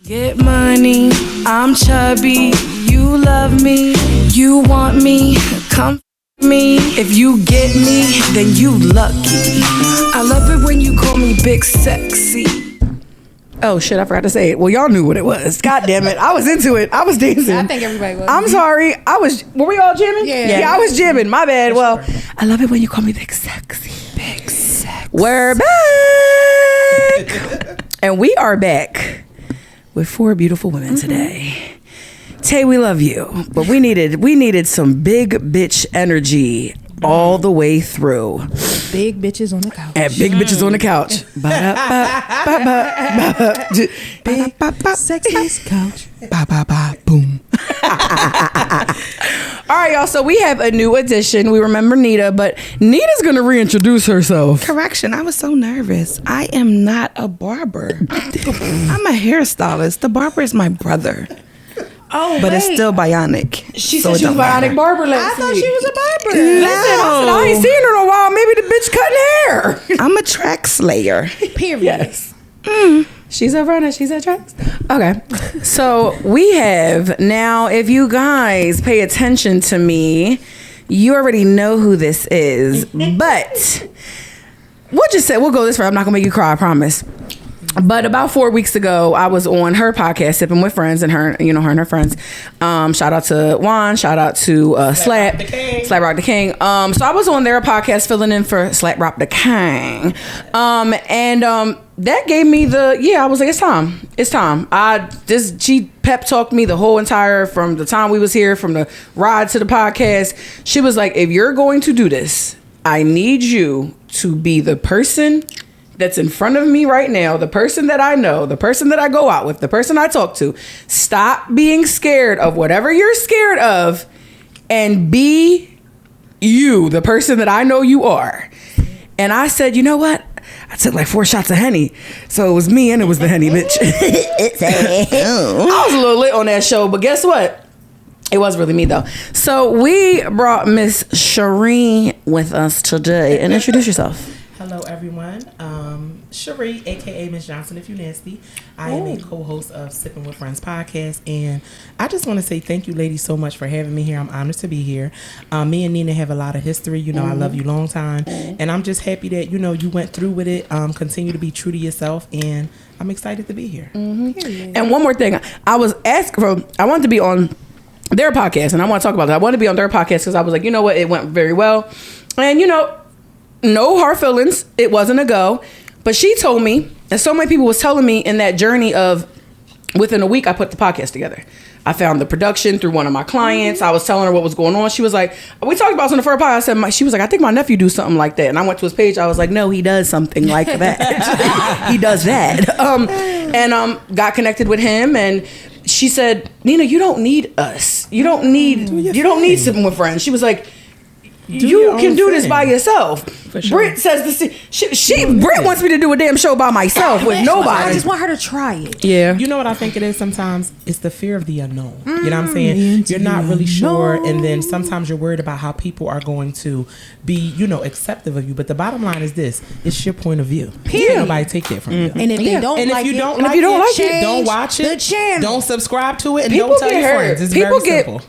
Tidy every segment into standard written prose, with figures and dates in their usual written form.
Get money, I'm chubby, you love me, you want me, come me. If you get me, then you lucky. I love it when you call me Bigsexy. Oh shit, I forgot to say it. Well, y'all knew what it was. God damn it. I was into it. I was dancing. I think everybody was. I'm sorry. Were we all jamming? Yeah. I was jamming. My bad. Well, I love it when you call me Bigsexy. Bigsexy. We're back. And we are back with 4 beautiful women today. Tay, we love you, but we needed some big bitch energy all the way through. Big bitches on the couch. And big bitches on the couch. Big sexy couch. Boom. All right, y'all. So we have a new addition. We remember Nita, but Nita's gonna reintroduce herself. Correction, I was so nervous. I am not a barber. I'm a hairstylist. The barber is my brother. Oh, but it's still bionic. She said she was a bionic barber last I thought she was a barber. Listen, I ain't seen her in a while. Maybe the bitch cutting hair. I'm a track slayer. Period. Yes. She's a runner. She's a track. Okay. So we have now, if you guys pay attention to me, you already know who this is. But we'll go this way. I'm not going to make you cry, I promise. But about 4 weeks ago, I was on her podcast, Sipping with Friends, and her and her friends. Shout out to Juan. Shout out to Slap Rock the King. So I was on their podcast filling in for Slap Rock the King. That gave me I was like, it's time. She pep talked me the whole entire, from the time we was here, from the ride to the podcast. She was like, if you're going to do this, I need you to be the person that's in front of me right now, the person that I know, the person that I go out with, the person I talk to. Stop being scared of whatever you're scared of and be you, the person that I know you are. And I said, you know what? I took like 4 shots of Henny. So it was me and it was the Henny, bitch. I was a little lit on that show, but guess what? It was really me though. So we brought Miss Sheree with us today. And introduce yourself. Hello, everyone. Sheree, a.k.a. Miss Johnson, if you nasty. I am a co-host of Sipping with Friends podcast, and I just want to say thank you, ladies, so much for having me here. I'm honored to be here. Me and Nina have a lot of history. I love you long time, and I'm just happy that, you went through with it. Continue to be true to yourself, and I'm excited to be here. And one more thing. I was asked I wanted to be on their podcast, and I want to talk about that. I wanted to be on their podcast because I was like, you know what? It went very well. And, no hard feelings. It wasn't a go. But she told me, and so many people was telling me in that journey of, within a week, I put the podcast together. I found the production through one of my clients. I was telling her what was going on. She was like, we talked about this on the first podcast. She was like, I think my nephew do something like that. And I went to his page. I was like, no, he does something like that. He does that. Got connected with him, and she said, Nina, you don't need us. You don't need Sipping with Friends. She was like, you can do this by yourself. For sure. Britt says Britt wants me to do a damn show by myself with nobody. I just want her to try it. Yeah. You know what I think it is sometimes? It's the fear of the unknown. You know what I'm saying? You're not really sure, and then sometimes you're worried about how people are going to be, acceptive of you. But the bottom line is this: it's your point of view. Can't nobody take that from you. And if they don't like it, don't watch it. The channel. Don't subscribe to it, and people don't tell your friends. It's very simple.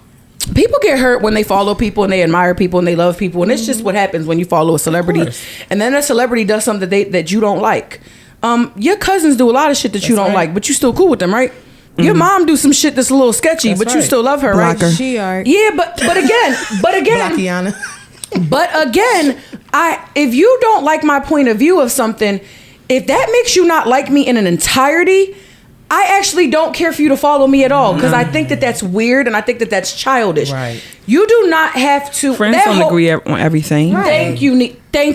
People get hurt when they follow people and they admire people and they love people, and it's just what happens when you follow a celebrity, and then a celebrity does something that you don't like. Your cousins do a lot of shit that you don't like, but you still cool with them, right? Your mom do some shit that's a little sketchy, but you still love her, right? She are. Yeah, but again, if you don't like my point of view of something, if that makes you not like me in an entirety, I actually don't care for you to follow me at all, because I think that that's weird, and I think that that's childish. Right. You do not have to. Friends don't agree on everything. Right. Thank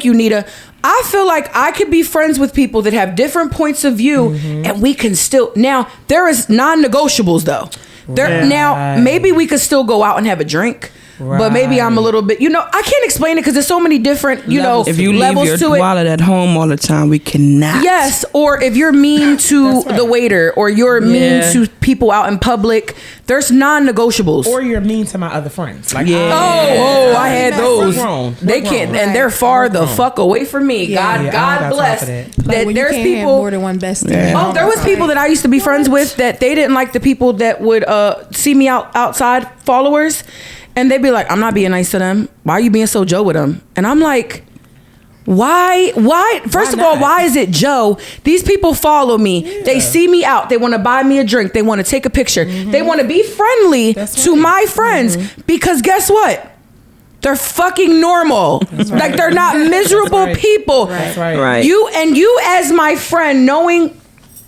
you, Nita. I feel like I could be friends with people that have different points of view, and we can still. Now there is non-negotiables though. Now maybe we could still go out and have a drink. but maybe I'm a little bit, I can't explain it because there's so many different, if you leave levels your to it. wallet at home all the time, we cannot. Yes, or if you're mean to the waiter, or you're mean to people out in public, there's non-negotiables. Or you're mean to my other friends. Like, I had those. They can't, and they're far the fuck away from me. God bless. That when there's you can't people. have more than one bestie. Oh, there was people that I used to be friends with that they didn't like the people that would see me outside, followers, and they'd be like, I'm not being nice to them. Why are you being so Joe with them? And I'm like, why? First of all, why is it Joe? These people follow me. Yeah. They see me out. They want to buy me a drink. They want to take a picture. They want to be friendly to my friends because guess what? They're fucking normal. Like they're not miserable people. That's right. You as my friend, knowing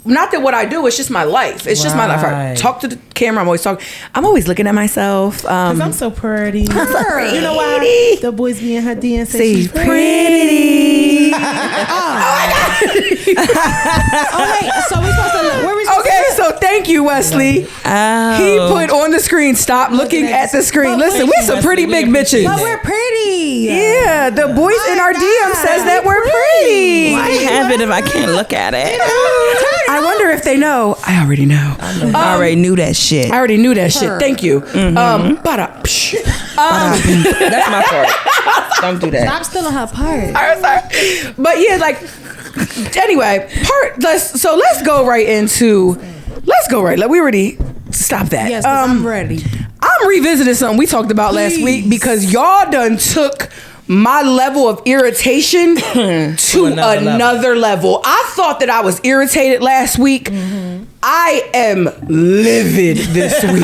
not that what I do, it's just my life. It's just my life. I talk to the camera. I'm always talking. I'm always looking at myself. Because I'm so pretty. I'm so pretty. You know why? The boys be in her DM and say she's pretty. Oh my God. Wait. So we supposed to. Where we supposed Okay, so thank you, Wesley. He put on the screen. Stop looking at the screen. Listen, we're some pretty big bitches. But we're pretty. Yeah, the boys in our DM says that we're pretty. Why have it if I can't look at it? I wonder if they know. I already know. I already knew that shit. I already knew that shit. Thank you. That's my fault. Don't do that. Stop stealing her part. I'm sorry. But yeah, like, anyway, let's go right into. We already stop that. Yes, I'm ready. I'm revisiting something we talked about last week because y'all done took my level of irritation to another level. I thought that I was irritated last week. I am livid this week.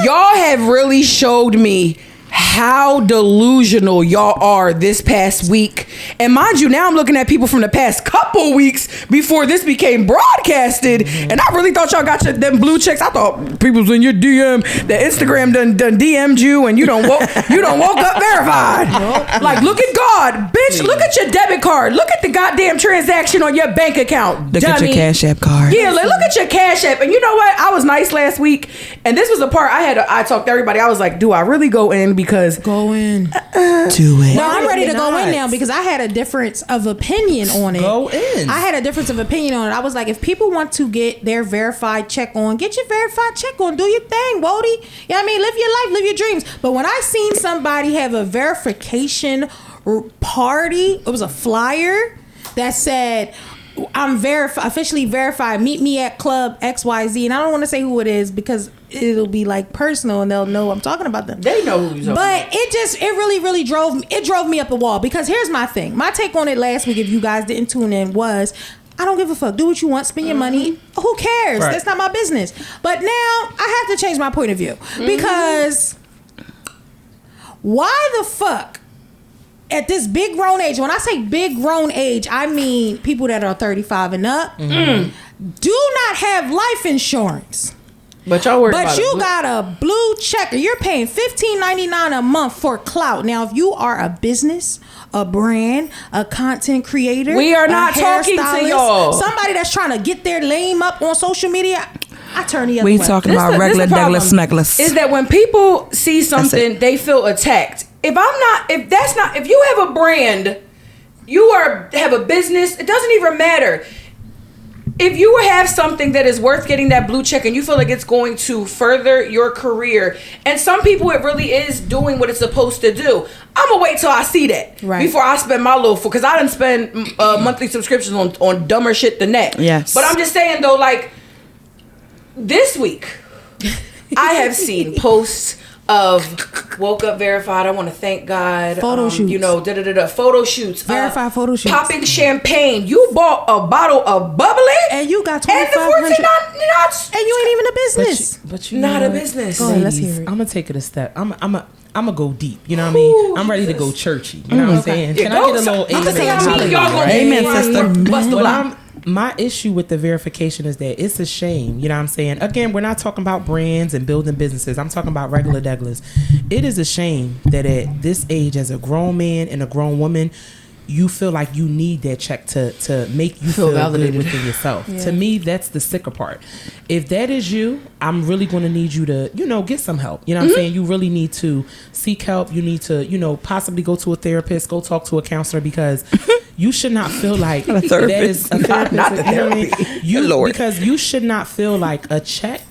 Y'all have really showed me how delusional y'all are this past week. And mind you, now I'm looking at people from the past couple weeks before this became broadcasted. And I really thought y'all got them blue checks. I thought people was in your DM, that Instagram done DM'd you and you don't woke up verified. Like, look at God. Bitch, look at your debit card. Look at the goddamn transaction on your bank account. Look at your Cash App card. Yeah, like, look at your Cash App. And you know what? I was nice last week. And this was the part I talked to everybody. I was like, do I really go in? Because go in. Do it. No, I'm ready to go in now because I had a difference of opinion on it. Go in. I had a difference of opinion on it. I was like, if people want to get their verified check on, get your verified check on. Do your thing, Wody. You know what I mean? Live your life, live your dreams. But when I seen somebody have a verification party, it was a flyer that said, I'm officially verified. Meet me at Club XYZ. And I don't want to say who it is because it'll be like personal and they'll know I'm talking about them. They know who you're talking about. But it really drove me up the wall because here's my thing. My take on it last week, if you guys didn't tune in, was I don't give a fuck. Do what you want. Spend your money. Who cares? Right. That's not my business. But now I have to change my point of view because why the fuck at this big grown age, when I say big grown age, I mean people that are 35 and up, do not have life insurance. But y'all worried But about you got a blue checker. You're paying $15.99 a month for clout. Now, if you are a business, a brand, a content creator, we are not talking to y'all. Somebody that's trying to get their name up on social media, I turn the other way. We talking about regular Douglas Smeglis. Is that when people see something, they feel attacked. If you have a brand, have a business, it doesn't even matter. If you have something that is worth getting that blue check and you feel like it's going to further your career, and some people it really is doing what it's supposed to do, I'm gonna wait till I see that before I spend my little because I didn't spend monthly subscriptions on dumber shit than that. Yes. But I'm just saying though, like this week, I have seen posts of woke up verified. I want to thank God. Photo shoots. Photo shoots. Verified photo shoots. Popping champagne. You bought a bottle of bubbly. And you got $2,500. And you ain't even a business. But you not a business. Go ahead, let's hear it. I'm going to take it a step. I'm gonna go deep. You know what I mean? I'm ready to go churchy. You know what I'm saying? Can I get a little amen, sister? My issue with the verification is that it's a shame. You know what I'm saying? Again, we're not talking about brands and building businesses. I'm talking about regular Douglas. It is a shame that at this age, as a grown man and a grown woman, you feel like you need that check to make you feel validated within yourself. Yeah. To me, that's the sicker part. If that is you, I'm really going to need you to, get some help. You know what I'm saying? You really need to seek help. You need to, possibly go to a therapist, go talk to a counselor, because you should not feel like a therapist. That is a therapist. Not the therapy. Lord. Because you should not feel like a check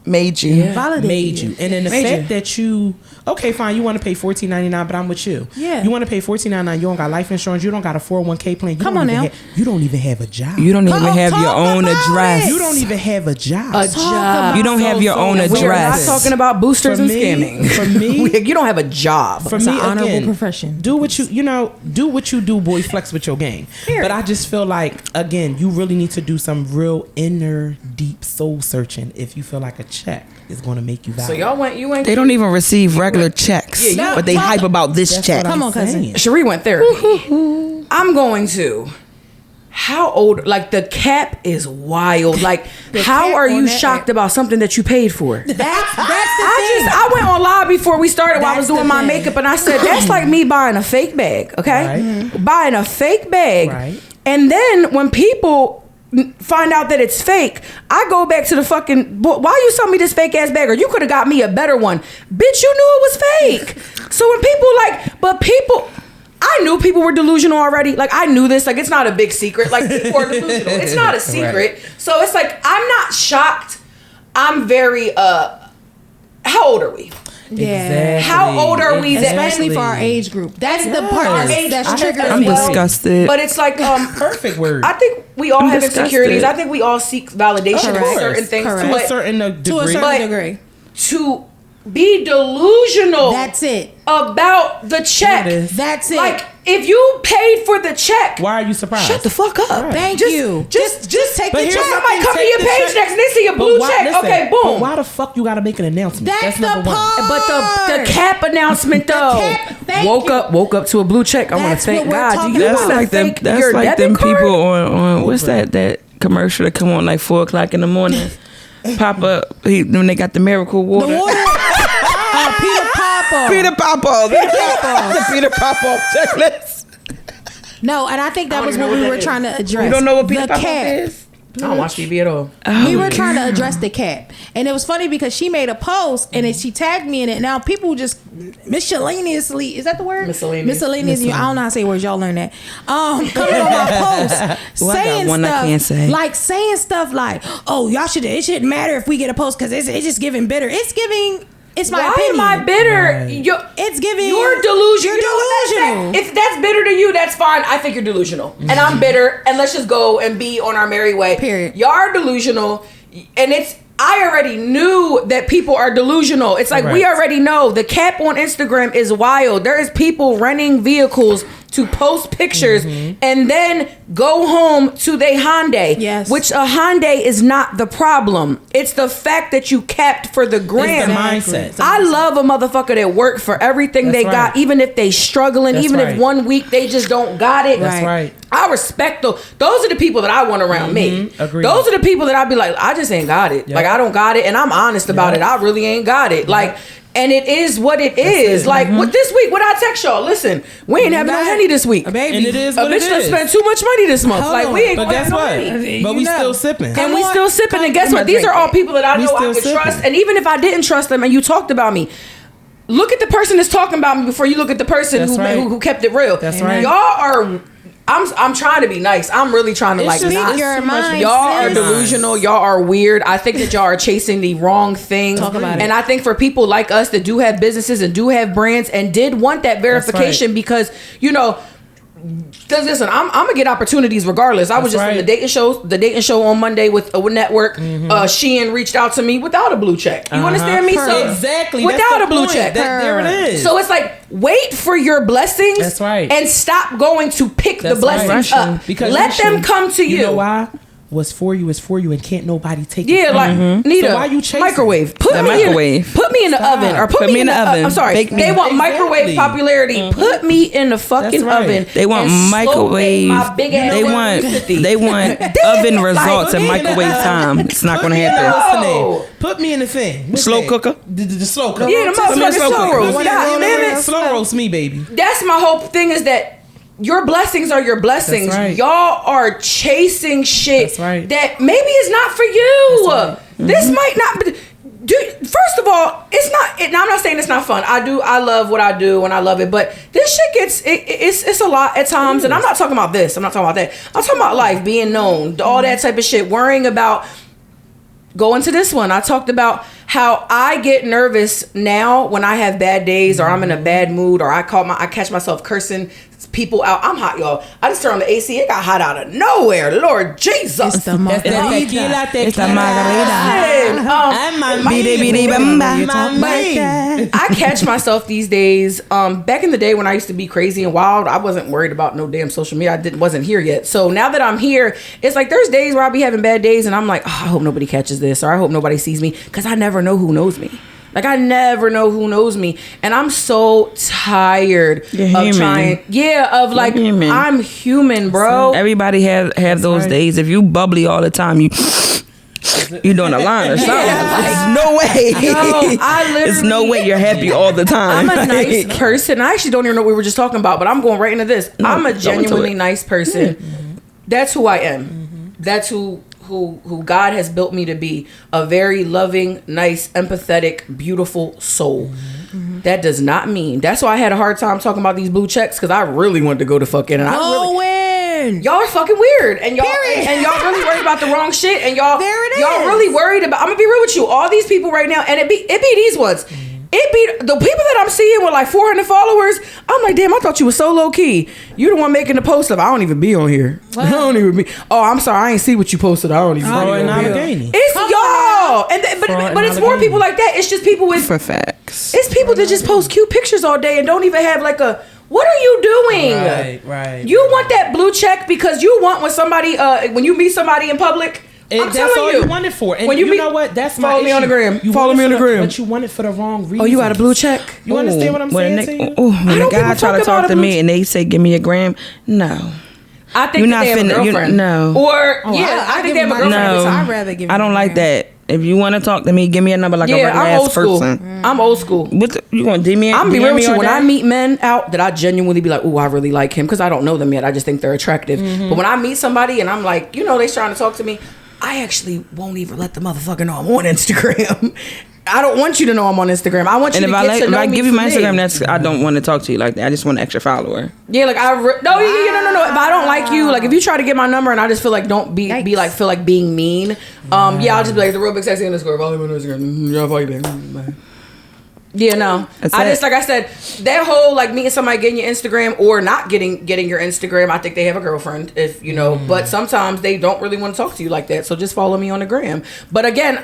made you. Made you. And then the fact that you, okay, fine, you want to pay $14.99, but I'm with you. Yeah. You want to pay $14.99, you don't got life insurance, you don't got a 401k plan. Come on now. You don't even have a job. You don't even have your own address. You don't even have a job. You don't have your own address. We're not talking about boosters and scamming. For me, you don't have a job. For it's me, an honorable again, profession. Do what you do, boy. Flex with your game. But I just feel like, again, you really need to do some real inner, deep soul searching if you feel like a check is going to make you valuable. So you went. They don't even receive regular checks, but they hype about this check. Come on, cousin. Cherie went therapy. I'm going to. How old? Like, the cap is wild. Like, how are you shocked about something that you paid for? That's the thing. I went on live before we started while I was doing my makeup, and I said, that's like me buying a fake bag, okay? Right. Buying a fake bag. Right. And then when people find out that it's fake, I go back to the fucking, why you sell me this fake ass bag? Or you could have got me a better one. Bitch, you knew it was fake. So when people I knew people were delusional already. Like, I knew this. Like, it's not a big secret. Like, people are delusional. It's not a secret. Right. So it's like, I'm not shocked. I'm very, how old are we? Yeah. Exactly. How old are we? Especially for our age group. That's the part that's triggering. I'm disgusted. But it's like, perfect word. I think we all have disgusted. insecurities. I think we all seek validation for certain things. To a certain degree. To be delusional. That's it. About the check. That's it. Like, if you paid for the check, why are you surprised? Shut the fuck up. Right. Thank you. Just take the check. Somebody come to your page next and they see a blue check. Listen, okay, boom. But why the fuck you gotta make an announcement? That's number the part. one. But the cap announcement though. Woke up to a blue check. I want to thank God. Do you That's want to like them. thank That's your like debit them card? people on what's that commercial that come on like 4:00 in the morning. Papa, when they got the miracle water. The water. Peter Papa. The Peter Papa checklist. No, and I think that was what we were trying to address. You don't know what Peter the Papa cap. is? I don't watch TV at all. We were trying to address the cap, and it was funny because she made a post and she tagged me in it. Now people just miscellaneously, is that the word? Miscellaneous. I don't know how to say words. Y'all learn that. Coming on my post, Well, I got saying one stuff I can't say. like saying stuff like, "Oh, y'all should. It shouldn't matter if we get a post because it's just giving bitter. It's giving." It's my opinion. Why am I bitter? Right. It's giving. You're delusional. You're delusional. If that's bitter to you, that's fine. I think you're delusional. And I'm bitter. And let's just go and be on our merry way. Period. Y'all are delusional. And I already knew that people are delusional. It's like, we already know the cap on Instagram is wild. There is people renting vehicles to post pictures and then go home to their Hyundai. Yes. Which a Hyundai is not the problem. It's the fact that you capped for the gram. It's the mindset. I love a motherfucker that work for everything they got, even if they struggling, even if 1 week they just don't got it. That's right. I respect those. Those are the people that I want around me. Agreed. Those are the people that I be like, I just ain't got it. Like, I don't got it, and I'm honest about it. I really ain't got it. Like, and it is what it is. Like, what this week, what I text y'all, listen, we ain't having no Henny this week. Baby. And it is A what it bitch done is. spent too much money this month. Like, we ain't But gonna guess have no what? Henny. But we still sipping. And we still sipping. And guess what? These are all people that I know I could trust. And even if I didn't trust them and you talked about me, look at the person that's talking about me before you look at the person who kept it real. That's right. Y'all are... I'm trying to be nice. I'm really trying to It's like just not. your mind, Y'all are sis. delusional. Y'all are weird. I think that y'all are chasing the wrong things. Talk about it. And I think for people like us that do have businesses and do have brands and did want that verification because, you know, because listen, I'm gonna get opportunities regardless. I was just in the dating show on Monday with a network. Shein reached out to me without a blue check. You understand me? So exactly without a blue check. There it is. So it's like, wait for your blessings. That's right. And stop going to pick the blessings up. Because let them come to you. You know why? What's for you is for you, and can't nobody take it. Yeah, like Nita, so why you chasing? microwave? Put me in the oven, or put me in the oven. I'm sorry, they want microwave popularity. Put me in the fucking oven. They want microwave. They want oven results in microwave time. It's not going to happen. Put me in the thing. Slow cooker. The slow cooker. Yeah, the motherfucking slow roast. Slow roast me, baby. That's my whole thing, is that your blessings are your blessings. That's right. Y'all are chasing shit That's right. that maybe is not for you. That's right. This might not be. Dude, first of all, it's not. Now I'm not saying it's not fun. I love what I do and I love it. But this shit gets. It's a lot at times. And I'm not talking about this. I'm not talking about that. I'm talking about life, being known, all that type of shit. Worrying about. Going to this one, I talked about how I get nervous now when I have bad days or I'm in a bad mood or I catch myself cursing people out. I'm hot, y'all. I just turned on the AC. It got hot out of nowhere. Lord Jesus. It's the margarita. It's the margarita. I catch myself these days. Back in the day when I used to be crazy and wild, I wasn't worried about no damn social media. Wasn't here yet. So now that I'm here, it's like there's days where I be having bad days and I'm like, I hope nobody catches this or I hope nobody sees me because I never know who knows me. Like I never know who knows me, and I'm so tired of trying. Yeah, of like I'm human, bro. Everybody have those days. If you bubbly all the time, you doing a line or something. There's no way. There's no way you're happy all the time. I'm a nice person. I actually don't even know what we were just talking about, but I'm going right into this. No, I'm a genuinely nice person. Mm-hmm. That's who I am. Mm-hmm. That's who God has built me to be. A very loving, nice, empathetic, beautiful soul. Mm-hmm. That does not mean. That's why I had a hard time talking about these blue checks because I really wanted to go to fucking. And y'all are fucking weird, and y'all really worried about the wrong shit, and y'all really worried about. I'm gonna be real with you. All these people right now, and it be these ones. It be the people that I'm seeing with like 400 followers. I'm like, damn, I thought you were so low key. You the one making the post of I don't even be on here. What? I don't even be. Oh, I'm sorry, I ain't see what you posted. I don't even. It's y'all, but it's more people like that. It's just people with for facts. It's people that just post cute pictures all day and don't even have like a. What are you doing? Right. You want that blue check because you want when somebody when you meet somebody in public. That's all you want it for. And you know what? That's my follow me on the gram. Follow me on the gram. But you want it for the wrong reason. Oh, you got a blue check? You understand what I'm saying to you? When a guy try to talk to me and they say, give me a gram, no. I think they have a girlfriend. No. Or, I think they have a girlfriend. No. So I'd rather give I don't like that. If you want to talk to me, give me a number like a regular ass person. I'm old school. You want to DM me? I'm be real with you. When I meet men out that I genuinely be like, oh, I really like him because I don't know them yet. I just think they're attractive. Mm-hmm. But when I meet somebody and I'm like, they trying to talk to me, I actually won't even let the motherfucker know I'm on Instagram. I don't want you to know I'm on Instagram. I want you to get to know me. If I give you my Instagram, I don't want to talk to you like that. I just want an extra follower. Yeah, like no. If I don't like you, like if you try to get my number and I just feel like feel like being mean. I'll just be like the real Bigsexy underscore. Follow me on Instagram. Yeah, fuck you. Yeah, no. Like I said, that whole like meeting somebody, getting your Instagram or not getting your Instagram, I think they have a girlfriend, if you know. But sometimes they don't really want to talk to you like that. So just follow me on the gram. But again,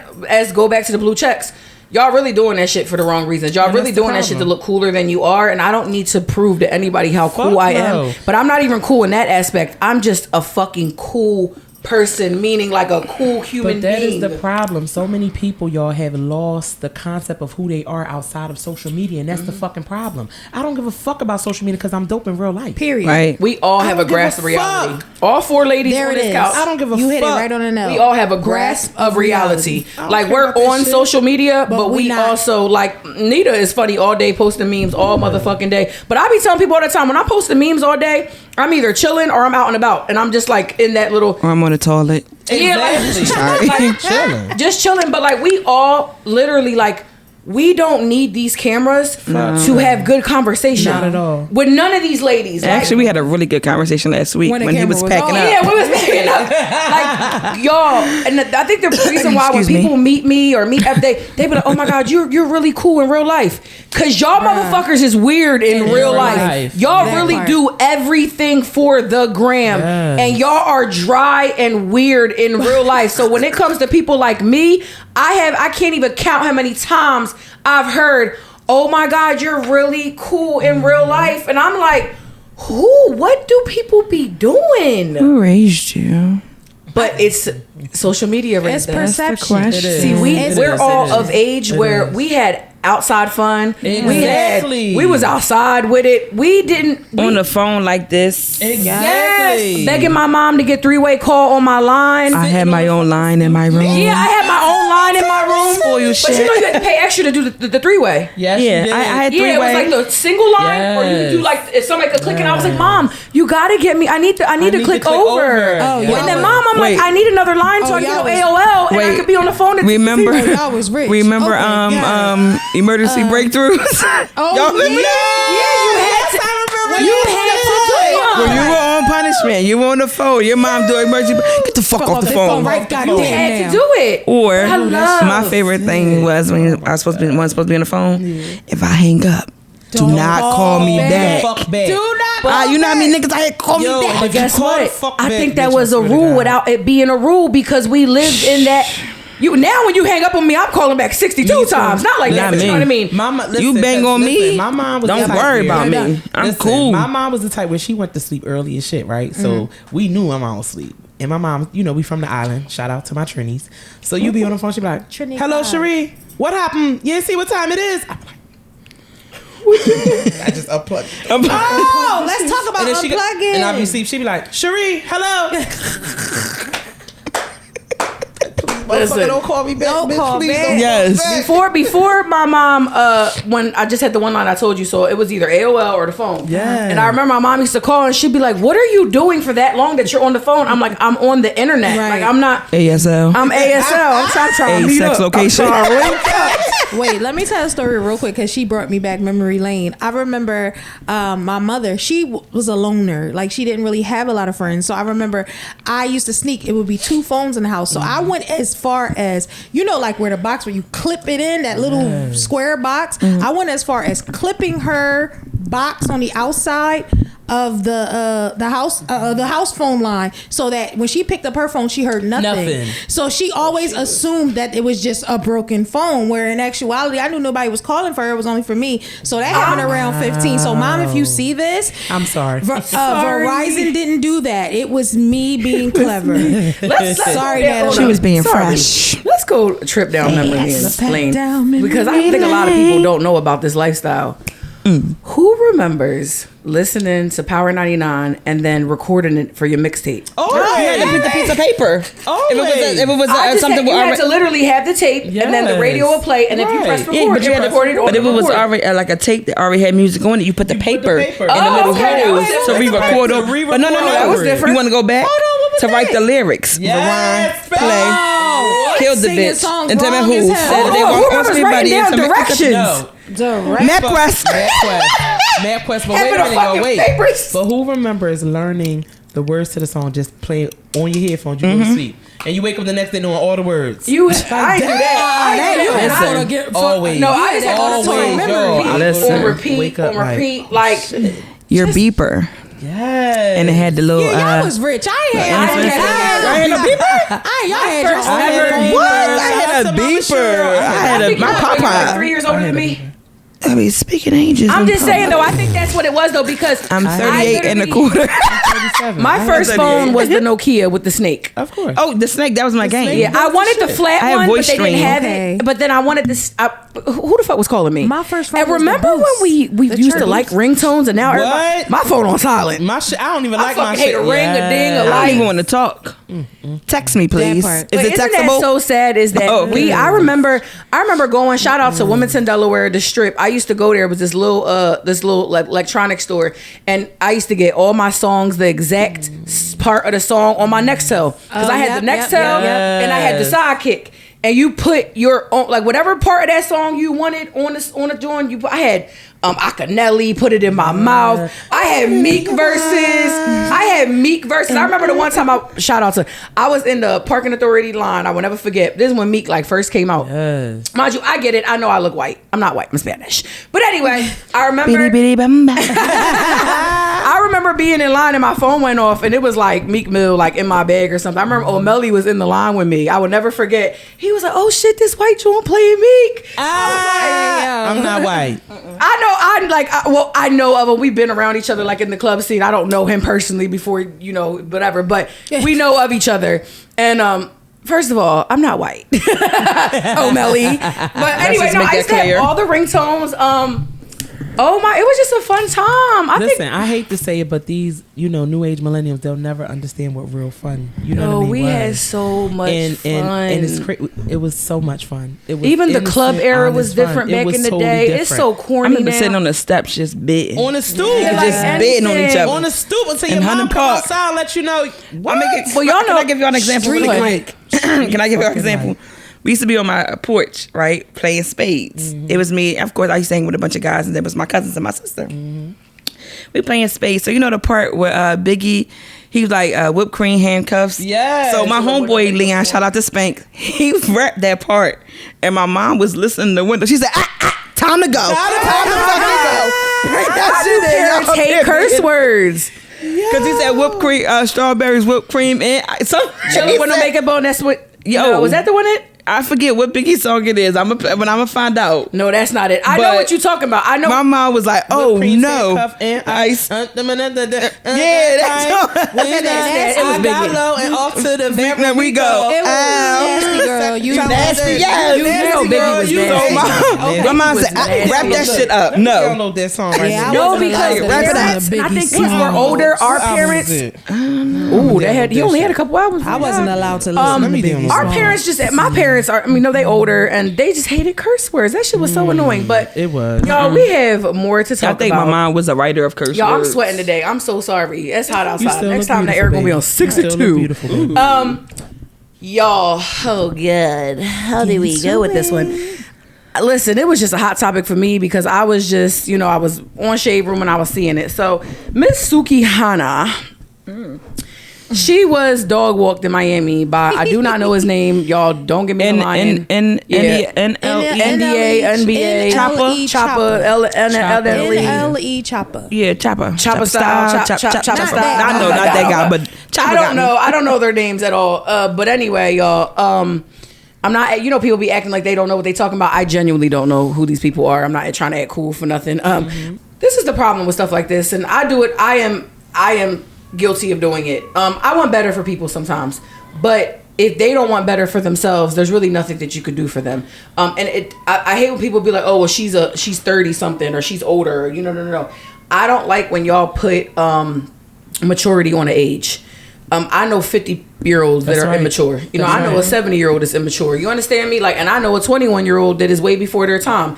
go back to the blue checks. Y'all really doing that shit for the wrong reasons. Y'all really doing that shit to look cooler than you are. And I don't need to prove to anybody how cool I am. But I'm not even cool in that aspect. I'm just a fucking cool person, meaning like a cool human being. But that is the problem. So many people, y'all, have lost the concept of who they are outside of social media, and that's the fucking problem. I don't give a fuck about social media because I'm dope in real life. Period. Right. We all have a grasp of reality. All four ladies on this couch. I don't give a fuck. You hit it right on the nail. We all have a grasp of reality. Like we're on social media, but we also like Nita is funny all day posting memes all motherfucking day. But I be telling people all the time when I post the memes all day, I'm either chilling or I'm out and about, and I'm just like in that little. Or I'm on the toilet. Yeah, like chilling. Just chilling. But like we all literally like. We don't need these cameras to have good conversation. Not at all. With none of these ladies. Actually, we had a really good conversation last week when he was packing up. Yeah, we was packing up. Like, y'all, and I think the reason why when people meet me or meet they be like, oh my God, you're really cool in real life. Because y'all motherfuckers is weird in real life. Y'all really do everything for the gram. Yes. And y'all are dry and weird in real life. So when it comes to people like me, I can't even count how many times I've heard, oh my God, you're really cool in real life. And I'm like, what do people be doing? Who raised you? But it's social media right there. It's perception. See, we're all of age where we had outside fun. Exactly. We was outside with it. We on the phone like this. Exactly. Yes. Begging my mom to get 3-way call on my line. I had my own line in my room. Yeah, I had my own line in my room. Before you do shit. But you know you had to pay extra to do the three-way. Yes, Yeah, you did. I had Yeah, it was like the single line, or you could do like if somebody could click, and I was like, "Mom, you gotta get me. I need to click over." Oh, And yeah. then Mom, I'm like, "I need another line so I can go AOL, and I could be on the phone." And Remember? Y'all was rich. Remember Okay, emergency breakthroughs? Oh, Y'all remember that? you had to do it. When you were on punishment, you were on the phone. Your mom do emergency. Get the fuck off the phone. Right, goddamn. You had to do it. Or I love- my favorite thing was when I was supposed to be on the phone. If I hang up, do not call me back. Fuck back. Do not. You know how many niggas I had call me back. But guess call the what? fuck I back, think that bitch, was I a swear to rule God. without it being a rule because we lived in that. Now when you hang up on me, I'm calling back 62 times. Not like that, Not but you know me. what I mean? Mama, listen, You bang on me, My mom was don't the type worry where- about me. I'm Listen, cool. My mom was the type where she went to sleep early as shit, right? So we knew my mom was asleep. And my mom, you know, we from the island. Shout out to my Trinies. So you be on the phone, she be like, Trini "Hello, God. Cherie. What happened? You didn't see what time it is?" I'm like, I just unplugged. Oh, let's talk about And then unplugging. and I'll be asleep. She be like, "Cherie, hello." Listen. Motherfucker, don't call me back. Don't bitch. call Please back. don't Yes. call me back. Before my mom, when I just had the one line I told you, so it was either AOL or the phone. Yeah. And I remember my mom used to call and she'd be like, "What are you doing for that long that you're on the phone?" I'm like, "I'm on the internet. Right. Like I'm not. ASL. I'm ASL. I'm trying to meet sex up. location. I'm trying to link up." Wait, let me tell a story real quick because she brought me back memory lane. I remember my mother, she was a loner. Like she didn't really have a lot of friends. So I remember I used to sneak. It would be 2 phones in the house. So I went as far as, you know, like where the box where you clip it in, that little square box. I went as far as clipping her box on the outside of the house phone line, so that when she picked up her phone, she heard nothing. So she always assumed that it was just a broken phone, where in actuality, I knew nobody was calling for her. It was only for me. So that happened around 15. So Mom, if you see this, I'm sorry. Verizon didn't do that. It was me being clever. Sorry, Natalie. She was being Sorry. fresh. Let's go a trip down memory lane because I think a lot of people don't know about this lifestyle. Who remembers listening to Power 99 and then recording it for your mixtape? Oh, You had to put the piece of paper. If it was I just something had, you had already. to literally have the tape, and then the radio would play, and if you press record, Yeah, but you it had to, recorded on but the if it was recorder. already like a tape that already had music on it, you put the paper in paper. the Oh, little okay, that hole was different. to re-record To over. re-record But no, that was no. different. You want to go back Hold on, what was to that? write the lyrics, Yes, rewind, play, Oh, kill the singing bitch, songs and tell me wrong who as hell. said that they Hold on, want who remembers writing down directions? No. MapQuest. MapQuest. But Having a wait, fucking wait. papers. But who remembers learning the words to the song? Just play it on your headphones. You go to sleep, and you wake up the next day knowing all the words. I ain't do that. I ain't do that. Always. No, I just had auditory Always, memory. yo. Listen. On repeat, Wake up, on repeat. Like, Your beeper, Yes. and it had the little. Yeah, y'all was rich. I ain't had no beeper. Y'all had your own. What? I had a beeper. I had a my like Popeye. 3 years older than me. I mean, speaking ages. I'm just saying though, I think that's what it was though, because I'm 38 and a literally- quarter. My first phone was the Nokia with the snake. Of course. Oh, the snake. That was my game. Yeah, I wanted the flat I had one, voice but they didn't stream. have Okay. it. But then I wanted this. Who the fuck was calling me? My first phone And was remember the when Boost. we The used to church. like ringtones, and now What? everybody, my phone on silent. My shit. I don't even I like my fucking hate shit. a ring, a ding, a I light. don't even want to talk. Text me, please. part. Is But it isn't textable? that so sad? Is that Oh. I remember going. Shout out to Wilmington, Delaware, the Strip. I used to go there. It was this little like electronic store, and I used to get all my songs, the exact part of the song on my Nextel, because I had the Nextel and I had the Sidekick. And you put your own, like whatever part of that song you wanted on the joint. I had Acanelli, put it in my mouth. I had Meek verses. I remember the one time I was in the parking authority line. I will never forget. This is when Meek like first came out. Yes. Mind you, I get it. I know I look white. I'm not white. I'm Spanish. But anyway, I remember. Bitty bamba. I remember being in line and my phone went off and it was like Meek Mill like in my bag or something. I remember O'Malley was in the line with me. I will never forget. He was like, "Oh shit, this white joint playing Meek." I'm not white. I know of him. We've been around each other like in the club scene. I don't know him personally before, whatever, but we know of each other. And first of all, I'm not white. O'Malley. But anyway, just no, make I that used to have clear. all the ringtones. Oh my! It was just a fun time. Listen, I hate to say it, but these, new age millennials, they'll never understand what real fun. You know what I mean? We had so much fun, and it's it was so much fun. It was even the club era was different back in the day. It's so corny. I remember now. sitting on the steps just bidding on the stoop, just bidding on each other on the stoop until your mom come outside and let you know. What? Well, y'all know. Can I give you an example really quick? Can I give you an example? We used to be on my porch, right, playing spades. It was me. Of course, I used to hang with a bunch of guys, and there was my cousins and my sister. We playing spades. So you know the part where Biggie, he was like whipped cream handcuffs. Yeah. So my homeboy Leon, shout out to Spank, he rapped that part, and my mom was listening in the window. She said, "Time to go. Time to fucking go." Parents hate curse words. Because he said whipped cream, strawberries, whipped cream, and Chili with no makeup on. That's what. Yo, was that the one that? I forget what Biggie song it is. But I'm gonna find out. No, that's not it. I know what you're talking about. I know. My mom was like, "Oh no, ice." Yeah, that's it was Biggie. Low and off to the there we go. It was nasty, girl. You nasty. Yeah, you know Biggie was nasty. My mom said, "Wrap that shit up." No, download that song right now. No, because parents, I think kids were older. Our parents. Ooh, they had. He only had a couple albums. I wasn't allowed to listen to Biggie. Our parents just. My parents are. I mean, no, they older and they just hated curse words. That shit was so annoying. But it was. Y'all, we have more to talk about. I think my mom was a writer of curse words. Y'all, I'm sweating today. I'm so sorry. It's hot outside. Next time the air gonna be on 62. Y'all, oh god, how did we go with this one? Listen, it was just a hot topic for me because I was just, I was on Shade Room and I was seeing it. So Miss Suki Hana. She was dog walked in Miami by, I do not know his name. Y'all don't give me the line. NBA, NBA, Chopper, NLE Chopper. Yeah, Chopper. Chopper style. Chopper style. I know, not that guy, but Chopper. I don't know their names at all. But anyway, y'all, I'm not, people be acting like they don't know what they talking about. I genuinely don't know who these people are. I'm not trying to act cool for nothing. This is the problem with stuff like this. And I do it. I am guilty of doing it. I want better for people sometimes, but if they don't want better for themselves, there's really nothing that you could do for them. And I hate when people be like, oh, well, she's 30 something or she's older. No. I don't like when y'all put maturity on an age. I know 50-year-olds that are immature. I know a 70-year-old is immature. You understand me? And I know a 21-year-old that is way before their time.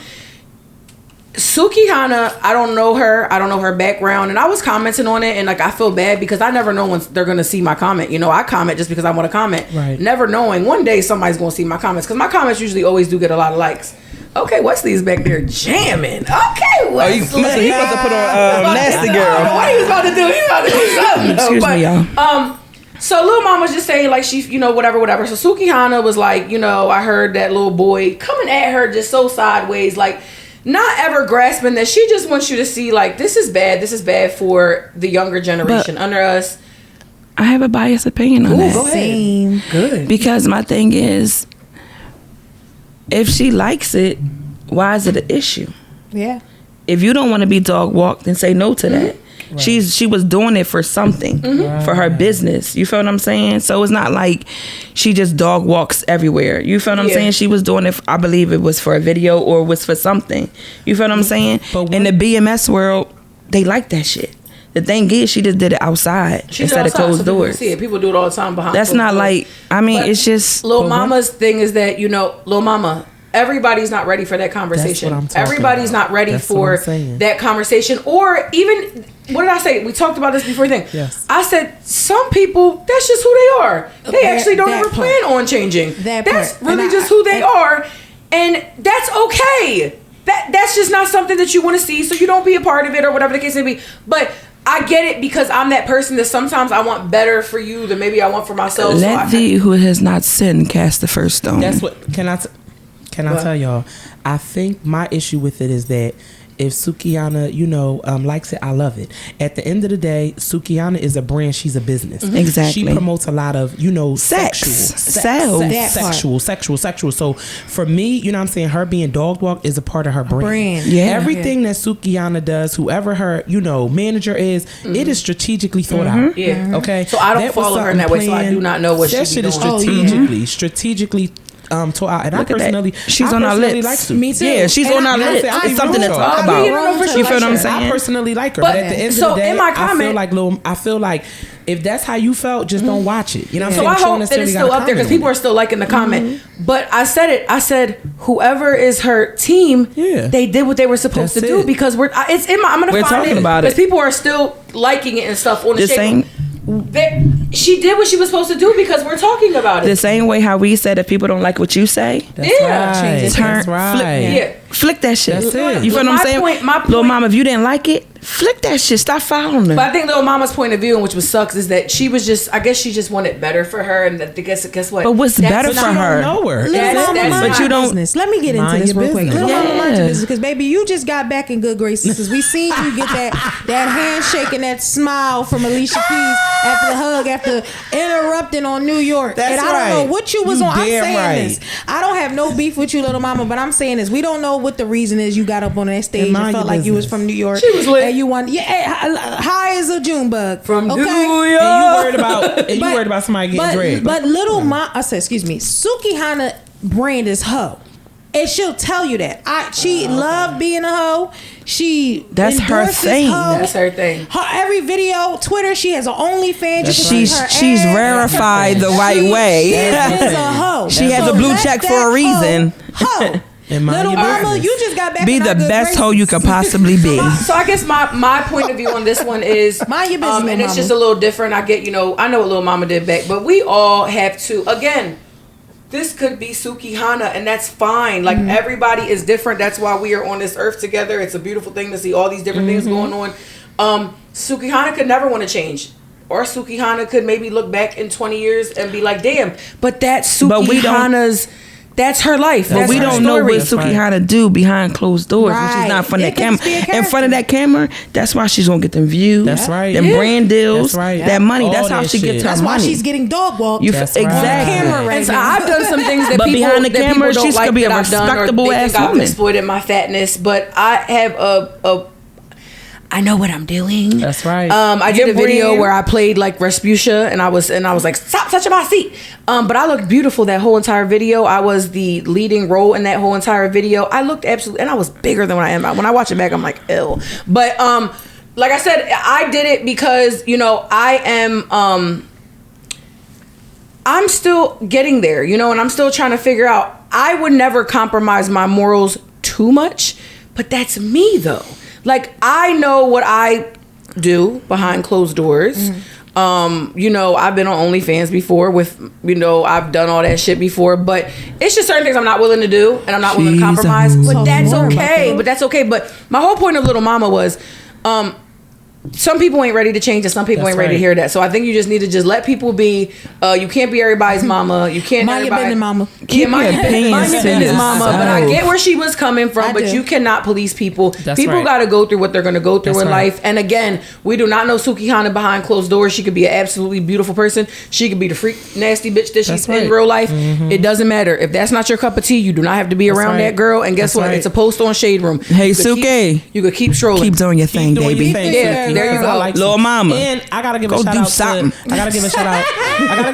Suki Hana, I don't know her. I don't know her background. And I was commenting on it and I feel bad because I never know when they're going to see my comment. I comment just because I want to comment. Right. Never knowing one day somebody's going to see my comments because my comments usually always do get a lot of likes. Okay, Wesley's back there jamming. Okay, Wesley. He must have put on Nasty Girl. What he was about to do? He was about to do something. Excuse me, y'all. So Lil Mama was just saying she, whatever. So Suki Hana was like, I heard that little boy coming at her just so sideways, not ever grasping that she just wants you to see this is bad for the younger generation under us. I have a biased opinion on that. Go ahead. Good. Because my thing is, if she likes it, why is it an issue? Yeah. If you don't want to be dog walked, then say no to that. Right. She was doing it for something, for her business. You feel what I'm saying? So it's not like she just dog walks everywhere. You feel what I'm saying? She was doing it, I believe it was for a video or was for something. You feel what I'm saying? In the BMS world, they like that shit. The thing is, she just did it outside instead of closed doors. See it. People do it all the time behind. That's not doors. It's just Lil Mama's thing is that Lil Mama. Everybody's not ready for that conversation. Everybody's not ready for that conversation. Or even, what did I say? We talked about this before. Yes. I said, some people, that's just who they are. They actually don't ever plan on changing. That's really just who they are. And that's okay. That's just not something that you want to see. So you don't be a part of it or whatever the case may be. But I get it because I'm that person that sometimes I want better for you than maybe I want for myself. Let thee who has not sinned cast the first stone. That's what, Can I tell y'all? I think my issue with it is that if Suki Hana, likes it, I love it. At the end of the day, Suki Hana is a brand. She's a business. Mm-hmm. Exactly. She promotes a lot of, sexual. So for me, you know what I'm saying? Her being dog walk is a part of her brand. Yeah. Everything that Suki Hana does, whoever her, manager is, it is strategically thought out. Yeah. Okay. So I don't follow her in that way, so I do not know what she's doing. Strategically and I personally, she's on our list. Like Suki. Me too. Yeah, she's on our list. It's something to talk about. You feel what I'm saying? I personally like her, but at the end of the day, I feel like if that's how you felt, just don't watch it. You know what I'm saying? So I hope that it's still up there because people are still liking the comment. But I said it. I said whoever is her team, they did what they were supposed to do because it's in my. I'm gonna find it because people are still liking it and stuff on the same. She did what she was supposed to do because we're talking about it. The same way how we said if people don't like what you say, flick that shit. That's it. You feel what I'm saying? Little mama, if you didn't like it, flick that shit. Stop following her. But I think Little Mama's point of view, and which was sucks, is that she was just. I guess she just wanted better for her, and that guess what? But what's better for her? Little mama, but you don't. Business. Let me get into this real quick. Little mama, mind your business, because baby, you just got back in good graces. Because we seen you get that handshake and that smile from Alicia Keys after the hug, after interrupting on New York. That's and I don't know what you was on. I'm saying this. I don't have no beef with you, Little Mama, but I'm saying this. We don't know what the reason is you got up on that stage and felt like you was from New York. She was lit. And you won, high as a June bug from New York. And you worried about somebody getting dragged. But Little Mama, I said, excuse me, Suki Hana brand is hoe. And she'll tell you that. She loved being a hoe. That's her thing. That's her thing. Her every video, Twitter, she has an OnlyFans. She's rarefied the right way. She is a hoe. She has a blue check for a reason. Hoe. Little Mama, you just got back. Be the best hoe you could possibly be. So I guess my point of view on this one is mind your business, and it's just a little different. I get, I know what Little Mama did back, but we all have to again. This could be Suki Hana, and that's fine. Like everybody is different. That's why we are on this earth together. It's a beautiful thing to see all these different things going on. Suki Hana could never want to change. Or Suki Hana could maybe look back in 20 years and be like, damn, but that's Suki Hana's, that's her life. But we don't know what Suki Hana do behind closed doors when she's not in front of that camera. In front of that camera, that's why she's going to get them views. That's right. Them brand deals. That's right. That money. That's how she gets her money. That's why she's getting dog walked. Exactly. Camera right now. I've done some things that but people, behind the camera, she's going to be a respectable ass woman. I've exploited my fatness, but I have I know what I'm doing. That's right. I did a video where I played like Rasputia, and I was like, stop touching my seat. But I looked beautiful that whole entire video. I was the leading role in that whole entire video. I looked absolutely, and I was bigger than what I am. When I watch it back, I'm like, ew. But like I said, I did it because I am. I'm still getting there, and I'm still trying to figure out. I would never compromise my morals too much, but that's me though. Like, I know what I do behind closed doors. I've been on OnlyFans before with, I've done all that shit before, but it's just certain things I'm not willing to do and I'm not willing to compromise. But that's okay. But my whole point of Little Mama was, some people ain't ready to change and some people ain't ready to hear that. So I think you just need to just let people be. You can't be everybody's mama. You can't mind your business, mama. Keep mind your business, mama. But I get where she was coming from. But you cannot police people. People got to go through what they're going to go through in life. And again, we do not know Suki Hana behind closed doors. She could be an absolutely beautiful person. She could be the freak, nasty bitch that she's in real life. It doesn't matter. If that's not your cup of tea, you do not have to be around that girl. And guess what? It's a post on Shade Room. Hey, Suki. You could keep strolling. Keep doing your thing, baby. Yeah. There you go. Little Mama. And I gotta give a shout out. I gotta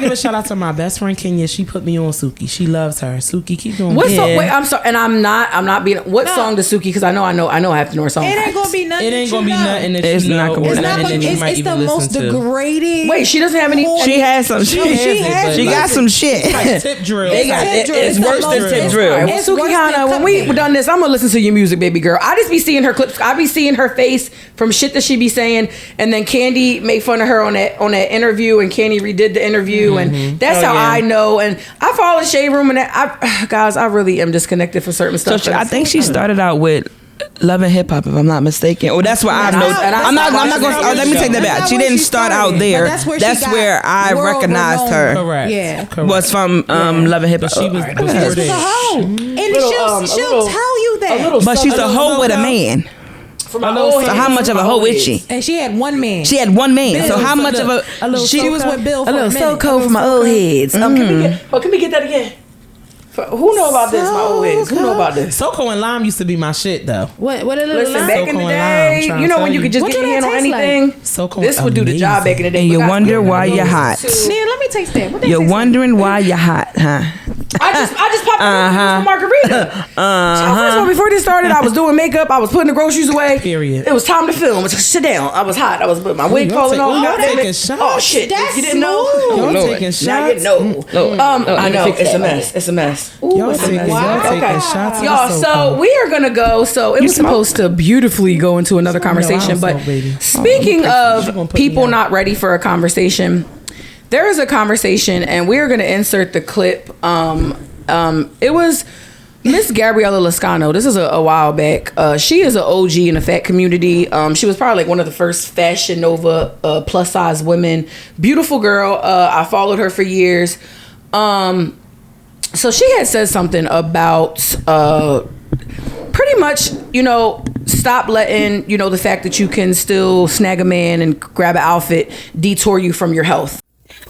give a shout out to my best friend Kenya. She put me on Suki. She loves her. Suki, keep doing. What song? Wait, I'm sorry, and I'm not being. What song does Suki? Because I know I have to know her song. It ain't gonna be nothing. It ain't gonna be nothing that it's not gonna be nothing. It's the most degrading. Wait, she doesn't have any. She has some shit. She got some shit. It's like tip drill. It's worse than tip drill. Well, Suki Hana, when we done this, I'm gonna listen to your music, baby girl. I just be seeing her clips. I be seeing her face from shit that she be saying, and then Candy made fun of her on that interview, and Candy redid the interview, and that's how I know. And I follow the Shade Room, and guys, I really am disconnected from certain stuff. So I think she started out with Love and Hip Hop, if I'm not mistaken. Oh, that's what I know. I'm not going. Let me take that back. She didn't start out there. That's where I recognized her. Correct. Yeah, was from Love and Hip Hop. She was a hoe, and she'll tell you that. But she's a hoe with a man. So how much of a hoe is she? And she had one man. Bill, so how much of a she was with Bill for a little so cold for my old heads. Can we get that again? Who know about this? My old heads. Who know about this? Soko and lime used to be my shit though. What a little Listen, lime? back in the day, when you could just get your hand on anything. This would do the job back in the day. And you wonder why you're hot. Man, let me taste that. You're wondering why you're hot, huh? I just popped a margarita. First of all, before this started, I was doing makeup. I was putting the groceries away. Period. It was time to film. Sit down. I was hot. I was my wig falling off. Y'all taking shots. Oh shit! That's you didn't know? smooth. Y'all taking shots. Now you know. I know it's a mess. It's a mess. Y'all taking shots. of Y'all, the so sofa. we are gonna go. So it was supposed to beautifully go into another conversation, I but don't smoke, baby. speaking She gonna of put me people out. not ready for a conversation, there is a conversation, and we are gonna insert the clip. It was Miss Gabriella Lascano. This is a while back. She is an OG in the fat community. She was probably like one of the first Fashion Nova plus size women. Beautiful girl. I followed her for years. So she had said something about pretty much, stop letting, the fact that you can still snag a man and grab an outfit detour you from your health.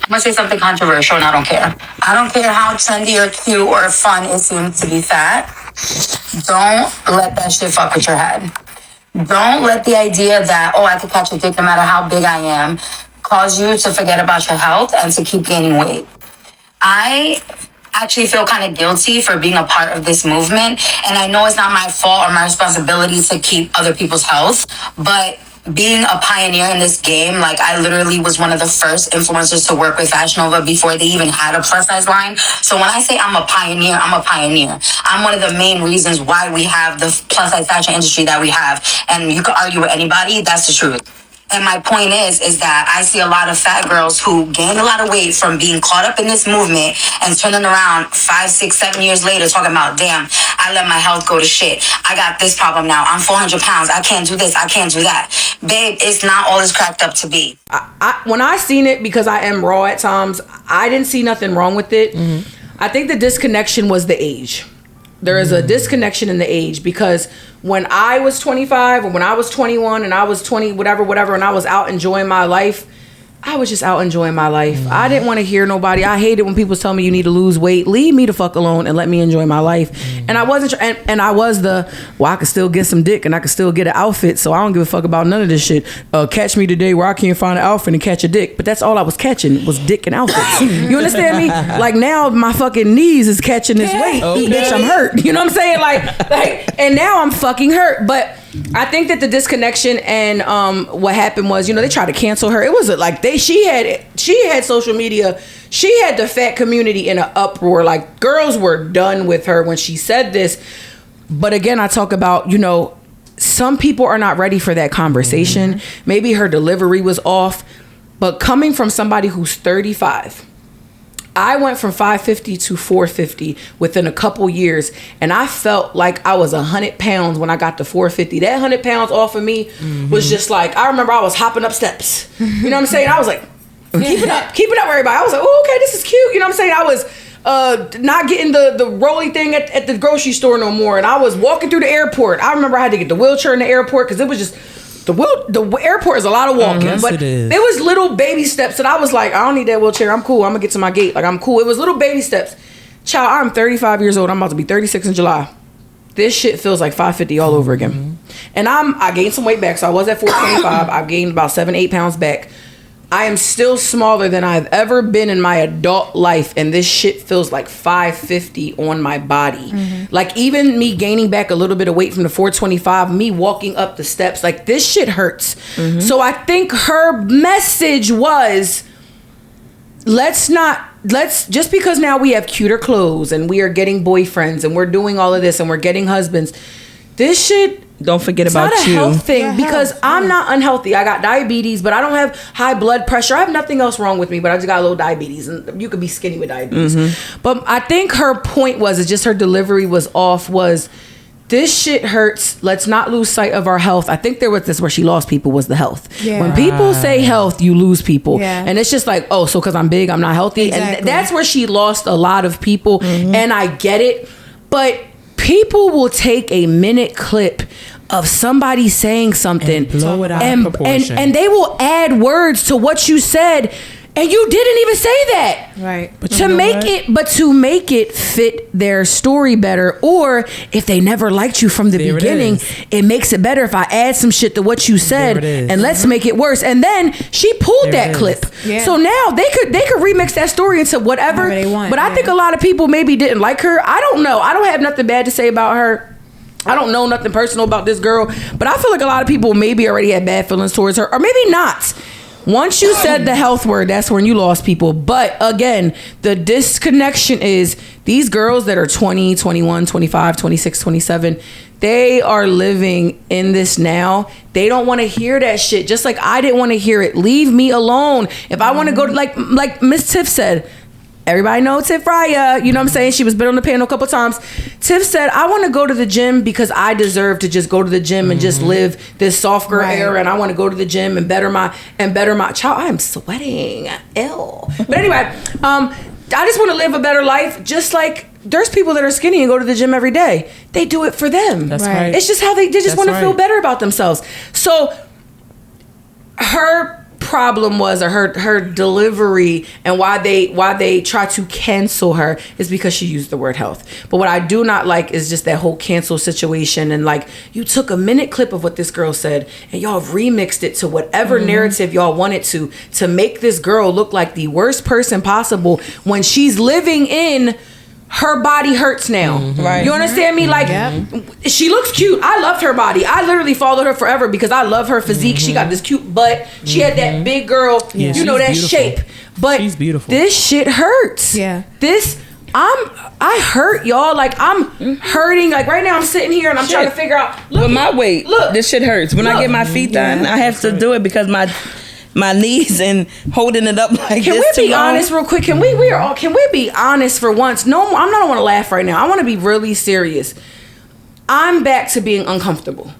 I'm gonna say something controversial and I don't care. I don't care how trendy or cute or fun it seems to be fat. Don't let that shit fuck with your head. Don't let the idea that, I could catch a dick no matter how big I am, cause you to forget about your health and to keep gaining weight. I actually feel kind of guilty for being a part of this movement, and I know it's not my fault or my responsibility to keep other people's health, but being a pioneer in this game, like I literally was one of the first influencers to work with Fashion Nova before they even had a plus size line. So when I say I'm a pioneer, I'm a pioneer. I'm one of the main reasons why we have the plus size fashion industry that we have. And you could argue with anybody, that's the truth. And my point is that I see a lot of fat girls who gained a lot of weight from being caught up in this movement and turning around 5, 6, 7 years later talking about, damn, I let my health go to shit. I got this problem now. I'm 400 pounds. I can't do this. I can't do that. Babe, it's not all it's cracked up to be. When I seen it, because I am raw at times, I didn't see nothing wrong with it. I think the disconnection was the age. There is a disconnection in the age, because when I was 25 or when I was 21 and I was 20, whatever, and I was out enjoying my life, I was just out enjoying my life. I didn't want to hear nobody. I hated when people tell me you need to lose weight. Leave me the fuck alone and let me enjoy my life. And I wasn't, and I was I could still get some dick and I could still get an outfit. So I don't give a fuck about none of this shit. Catch me today where I can't find an outfit and catch a dick. But that's all I was catching was dick and outfits. You understand me? Like now my fucking knees is catching this weight. Bitch, I'm hurt. You know what I'm saying? Like, and now I'm fucking hurt. But I think that the disconnection and what happened was, they tried to cancel her. It was she had social media. She had the fat community in an uproar. Like, girls were done with her when she said this. But again, I talk about, some people are not ready for that conversation. Maybe her delivery was off. But coming from somebody who's 35, I went from 550 to 450 within a couple years, and I felt like I was 100 pounds when I got to 450. That 100 pounds off of me was just like, I remember I was hopping up steps. You know what I'm saying? I was like, keep it up, everybody. I was like, oh, okay, this is cute. You know what I'm saying? I was not getting the rolly thing at the grocery store no more, and I was walking through the airport. I remember I had to get the wheelchair in the airport because it was just... The airport is a lot of walking, but there was little baby steps that I was like, I don't need that wheelchair. I'm cool. I'm gonna get to my gate. Like, I'm cool. It was little baby steps. Child, I'm 35 years old. I'm about to be 36 in July. This shit feels like 550 all over again. And I gained some weight back. So I was at 425. I've gained about 7-8 pounds back. I am still smaller than I've ever been in my adult life, and this shit feels like 550 on my body. Like, even me gaining back a little bit of weight from the 425, me walking up the steps, like, this shit hurts. So I think her message was, let's just because now we have cuter clothes and we are getting boyfriends and we're doing all of this and we're getting husbands, this shit... Don't forget it's about not a you. health thing, because I'm not unhealthy. I got diabetes, but I don't have high blood pressure. I have nothing else wrong with me, but I just got a little diabetes, and you could be skinny with diabetes. But I think her point was, it's just her delivery was off, was this shit hurts. Let's not lose sight of our health. I think there was this where she lost people was the health. Yeah. When people say health, you lose people. Yeah. And it's just like, oh, so because I'm big, I'm not healthy. Exactly. And that's where she lost a lot of people. And I get it, but people will take a minute clip of somebody saying something and blow it out of proportion. And they will add words to what you said And you didn't even say that. Right. But To make it fit their story better, or if they never liked you from the There it beginning, is. it makes it better if I add some shit to what you said, There it is. and let's make it worse. And then she pulled There that it clip. is. Yeah. So now they could remix that story into whatever. Whatever they want, But I yeah. think a lot of people maybe didn't like her. I don't know. I don't have nothing bad to say about her. I don't know nothing personal about this girl, but I feel like a lot of people maybe already had bad feelings towards her, or maybe not. Once you said the health word, that's when you lost people. But again, the disconnection is these girls that are 20, 21, 25, 26, 27, they are living in this now. They don't want to hear that shit. Just like I didn't want to hear it. Leave me alone. If I want to go to, like Miss Tiff said, everybody knows Tiff Raya. You know what I'm saying? She was been on the panel a couple times. Tiff said, I want to go to the gym because I deserve to just go to the gym and just live this soft girl Right. era. And I want to go to the gym and better my child. I am sweating. Ew. But anyway, I just want to live a better life. Just like there's people that are skinny and go to the gym every day. They do it for them. That's Right. right. It's just how they just That's want to feel right. better about themselves. So her problem was, or her delivery, and why they try to cancel her is because she used the word health. But what I do not like is just that whole cancel situation, and like you took a minute clip of what this girl said and y'all remixed it to whatever narrative y'all wanted to make this girl look like the worst person possible when she's living in her body hurts now. Right. You understand me? Like, she looks cute. I loved her body. I literally followed her forever because I love her physique. She got this cute butt. She had that big girl, Yeah, you know, that she's beautiful. shape. But She's beautiful. this shit hurts. Yeah. I hurt, y'all. Like, I'm hurting. Like, right now I'm sitting here and I'm trying to figure out. Look, With my weight, look. this shit hurts. When I Look. get my feet done, I have to do it because my knees and holding it up like Can this we too be long. honest real quick? Can we be honest for once? No, I don't want to laugh right now. I want to be really serious. I'm back to being uncomfortable.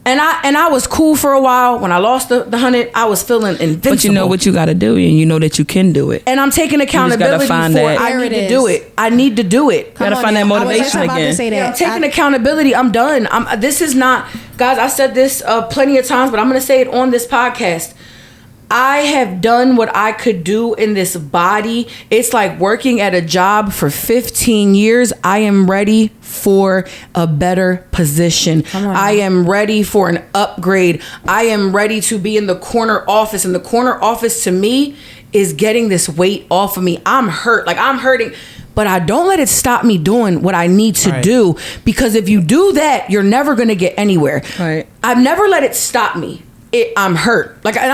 And I was cool for a while. When I lost the 100, I was feeling invincible. But you know what you got to do, and you know that you can do it. And I'm taking accountability for find that. I There need it to is. do it. I need to do it. Gotta Come find on that now. I was just motivation about to again. say Yeah, I'm that. taking accountability. I'm done. This is not, guys, I said this plenty of times, but I'm going to say it on this podcast. I have done what I could do in this body. It's like working at a job for 15 years. I am ready for a better position. I am ready for an upgrade. I am ready to be in the corner office. And the corner office to me is getting this weight off of me. I'm hurt. Like, I'm hurting. But I don't let it stop me doing what I need to Right. do. Because if you do that, you're never going to get anywhere. Right. I've never let it stop me. I'm hurt. Like, and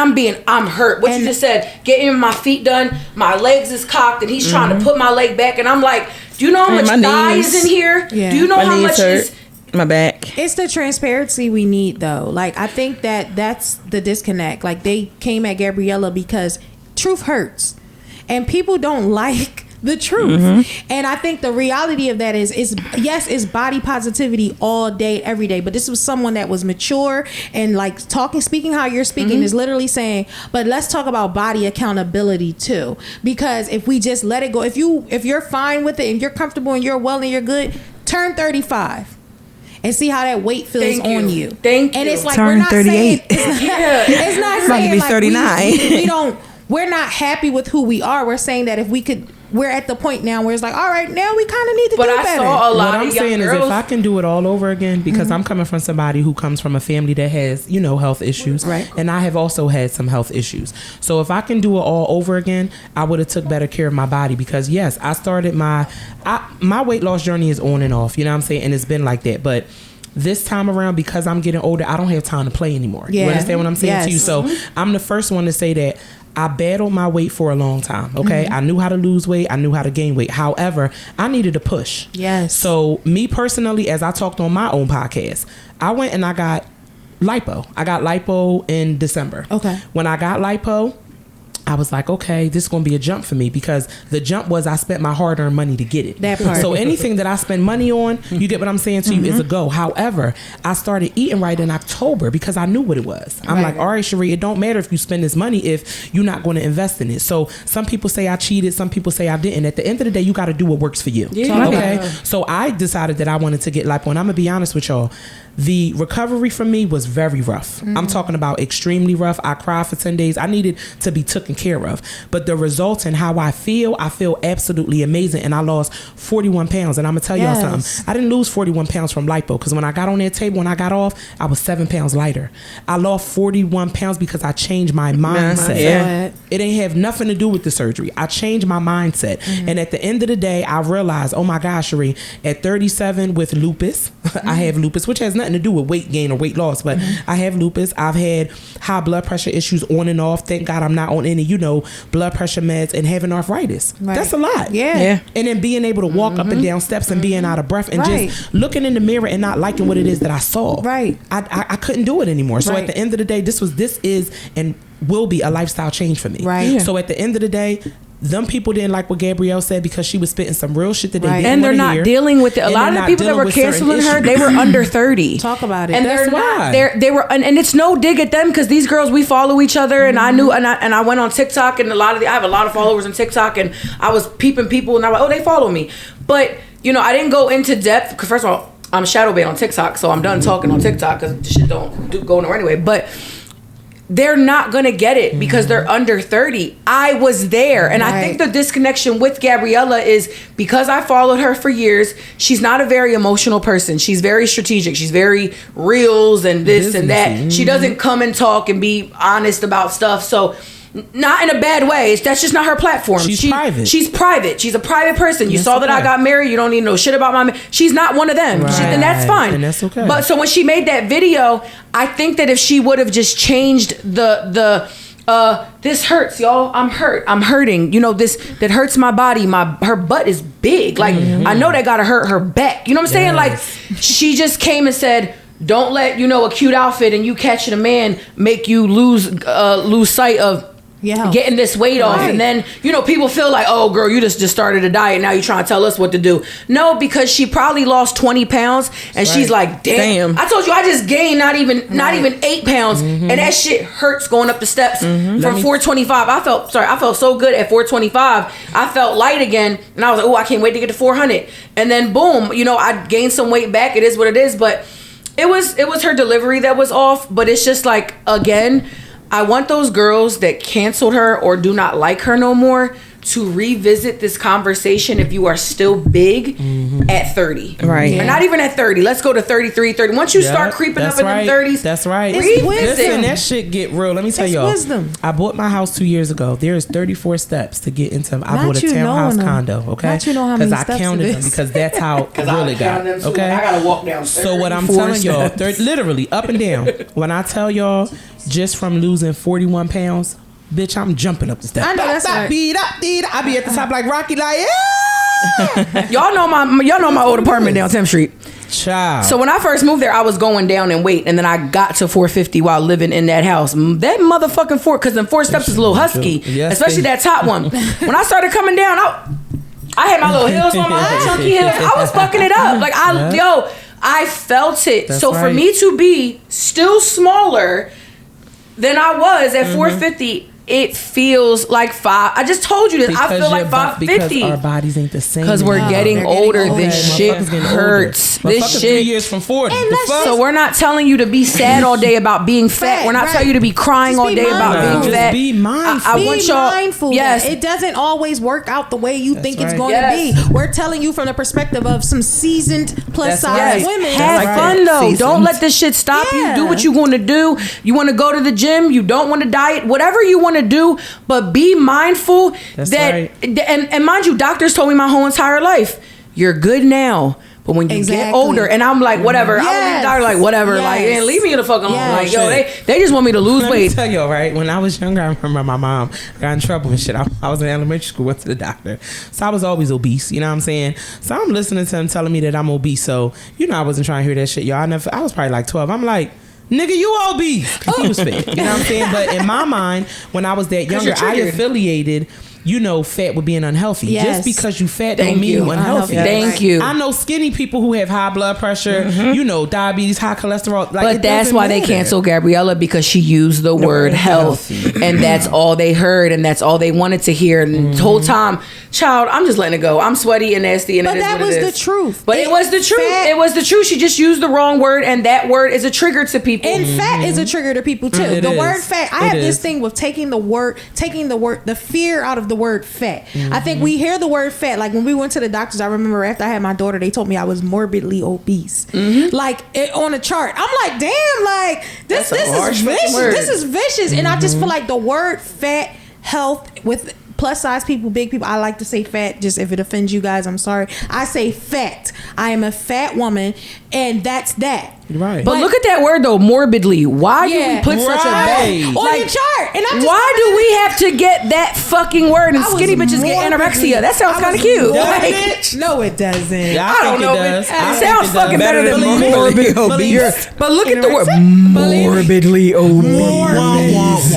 I'm hurt. What you just said, getting my feet done, my legs is cocked, and he's trying to put my leg back, and I'm like, do you know how And much my thigh knees. is in here? Yeah. Do you know My how knees much hurt. is... My back. It's the transparency we need, though. Like, I think that's the disconnect. Like, they came at Gabriella because truth hurts, and people don't like the truth. And I think the reality of that is yes, it's body positivity all day, every day. But this was someone that was mature and like speaking how you're speaking is literally saying, but let's talk about body accountability too. Because if we just let it go, if you're fine with it and you're comfortable and you're well and you're good, turn 35. And see how that weight feels Thank you. on you. Thank And you. it's like Turn we're not 38. it's not About to saying be like 39. we're not happy with who we are. We're saying that if we could, we're at the point now where it's like, all right, now we kind of need to But do I better. saw a lot What of I'm young saying is, girls... if I can do it all over again, because I'm coming from somebody who comes from a family that has, health issues, Right. And I have also had some health issues. So if I can do it all over again, I would have took better care of my body, because yes, I started my weight loss journey is on and off. You know what I'm saying, and it's been like that, but. This time around, because I'm getting older, I don't have time to play anymore. Yeah. You understand what I'm saying to you? Yes. So I'm the first one to say that I battled my weight for a long time. Okay. I knew how to lose weight. I knew how to gain weight. However, I needed a push. Yes. So me personally, as I talked on my own podcast, I went and I got lipo. I got lipo in December. Okay. When I got lipo, I was like, okay, this is going to be a jump for me, because the jump was I spent my hard-earned money to get it. That part. So anything that I spend money on, you get what I'm saying to you, is a go. However, I started eating right in October because I knew what it was. I'm Right. like, all right, Cherie, it don't matter if you spend this money if you're not going to invest in it. So some people say I cheated. Some people say I didn't. At the end of the day, you got to do what works for you. Yeah. Okay. So I decided that I wanted to get lipo. And I'm going to be honest with y'all. The recovery for me was very rough. I'm talking about extremely rough. I cried for 10 days. I needed to be taken care of. But the results and how I feel absolutely amazing. And I lost 41 pounds. And I'm going to tell y'all something. I didn't lose 41 pounds from lipo, because when I got on that table, when I got off, I was 7 pounds lighter. I lost 41 pounds because I changed my mindset. Yeah. It ain't have nothing to do with the surgery. I changed my mindset. And at the end of the day, I realized, oh my gosh, Cherie, at 37 with lupus, I have lupus, which has nothing to do with weight gain or weight loss, but I have lupus. I've had high blood pressure issues on and off. Thank God I'm not on any, blood pressure meds, and having arthritis. Right. That's a lot. Yeah. And then being able to walk up and down steps and being out of breath and just looking in the mirror and not liking what it is that I saw. Right. I couldn't do it anymore. So at the end of the day, this is and will be a lifestyle change for me. Right. Yeah. So at the end of the day, them people didn't like what Gabrielle said because she was spitting some real shit that they didn't and they're not hear. dealing with it. A lot of the people that were canceling her, they were under 30. Talk about it. And That's why. they were, and it's no dig at them, because these girls, we follow each other, and I knew, and I went on TikTok, and I have a lot of followers on TikTok, and I was peeping people, and I was like, oh, they follow me. But I didn't go into depth, because first of all, I'm shadow banned on TikTok, so I'm done talking on TikTok, because the shit don't go nowhere anyway. But they're not gonna get it because they're under 30. I was there, and I think the disconnection with Gabriella is because I followed her for years. She's not a very emotional person. She's very strategic. She's very reels and this and that. She doesn't come and talk and be honest about stuff. So, not in a bad way. That's just not her platform. She's private. She's private. She's a private person. You saw that I got married. You don't need to know shit about my She's not one of them. Right. And that's fine. And that's okay. But so when she made that video, I think that if she would have just changed this hurts, y'all. I'm hurting. This that hurts my body. Her butt is big. Like I know that gotta hurt her back. You know what I'm saying? Like she just came and said, don't let a cute outfit and you catching a man make you lose sight of getting this weight off. And then people feel like, oh girl, you just started a diet, now you're trying to tell us what to do. No, because she probably lost 20 pounds and she's like, damn, I told you I just gained not even 8 pounds, and that shit hurts going up the steps from 425. I felt so good at 425. I felt light again, and I was like, oh, I can't wait to get to 400. And then boom, I gained some weight back. It is what it is. But it was her delivery that was off. But it's just like, again, I want those girls that canceled her or do not like her no more to revisit this conversation if you are still big at 30. Right. Or not even at 30. Let's go to 33, 30. Once you start creeping up in the 30s. That's right. Listen, that shit get real. Let me tell y'all. Wisdom. I bought my house 2 years ago. There's 34 steps to get into. I bought a townhouse condo. Okay. Not you know how many steps I counted them because that's how real it got. Okay. I gotta walk down. So what I'm telling y'all, literally up and down. When I tell y'all, just from losing 41 pounds. Bitch, I'm jumping up the steps. I know that's right. I be at the top like Rocky, like yeah. y'all know my old apartment down 10th Street. Child. So when I first moved there, I was going down in weight, and then I got to 450 while living in that house. That motherfucking because them 4 steps is a little husky, especially that top one. When I started coming down, I had my little heels on, my chunky heels. I was fucking it up. Like I felt it. That's so for me to be still smaller than I was at 450. It feels like 5. I just told you this. I feel like 550. Because our bodies ain't the same. Because we're getting older. This shit hurts. This shit. 3 years from 40. So we're not telling you to be sad all day about being fat. We're not telling you to be crying all day about being fat. Be mindful. I want y'all. Mindful. Yes. It doesn't always work out the way you think it's going to be. We're telling you from the perspective of some seasoned plus size women. Have fun though. Don't let this shit stop you. Do what you want to do. You want to go to the gym. You don't want to diet. Whatever you want to do, but be mindful and mind you, doctors told me my whole entire life, you're good now, but when you get older, and I'm like, whatever, I was like, whatever, like, and leave me in the fuck alone. Like, yo, they just want me to lose weight. Let me tell you, right? When I was younger, I remember my mom got in trouble and shit. I was in elementary school, went to the doctor, so I was always obese. You know what I'm saying? So I'm listening to him telling me that I'm obese. So I wasn't trying to hear that shit, y'all. I was probably like 12. I'm like, nigga, you obese. He was fake. You know what I'm saying? But in my mind, when I was that younger, I affiliated fat with being unhealthy. Yes. Just because you fat don't Thank mean you. you unhealthy. Thank you. I know skinny people who have high blood pressure, diabetes, high cholesterol. Like, but that's why they cancel Gabriella, because she used the word health, and that's all they heard, and that's all they wanted to hear. And the whole time, child, I'm just letting it go. I'm sweaty and nasty, and But it is that what was it the is. truth. But it was the truth. Fat- It was the truth. She just used the wrong word, and that word is a trigger to people. And fat is a trigger to people too. It The is. word fat. I It have this is. thing with taking the fear out of the word fat. I think we hear the word fat. Like when we went to the doctors, I remember after I had my daughter, they told me I was morbidly obese. Like on a chart. I'm like, damn, like this That's a is harsh fucking vicious. word. This is vicious. And I just feel like the word fat, health with plus size people, big people. I like to say fat. Just if it offends you guys, I'm sorry. I say fat. I am a fat woman, and that's that. Right. But look at that word though, morbidly. Why do we put such a Right. bad on your chart? And I'm just why do we have to get that fucking word? And I was skinny bitches get morbidly- anorexia. That sounds I kind was of cute. morbid- Like, No, it doesn't. Yeah, I don't think know. It does. It I think sounds it fucking does. better than Believe me. morbid Believe obese. me. But look at the word Believe me. morbidly obese.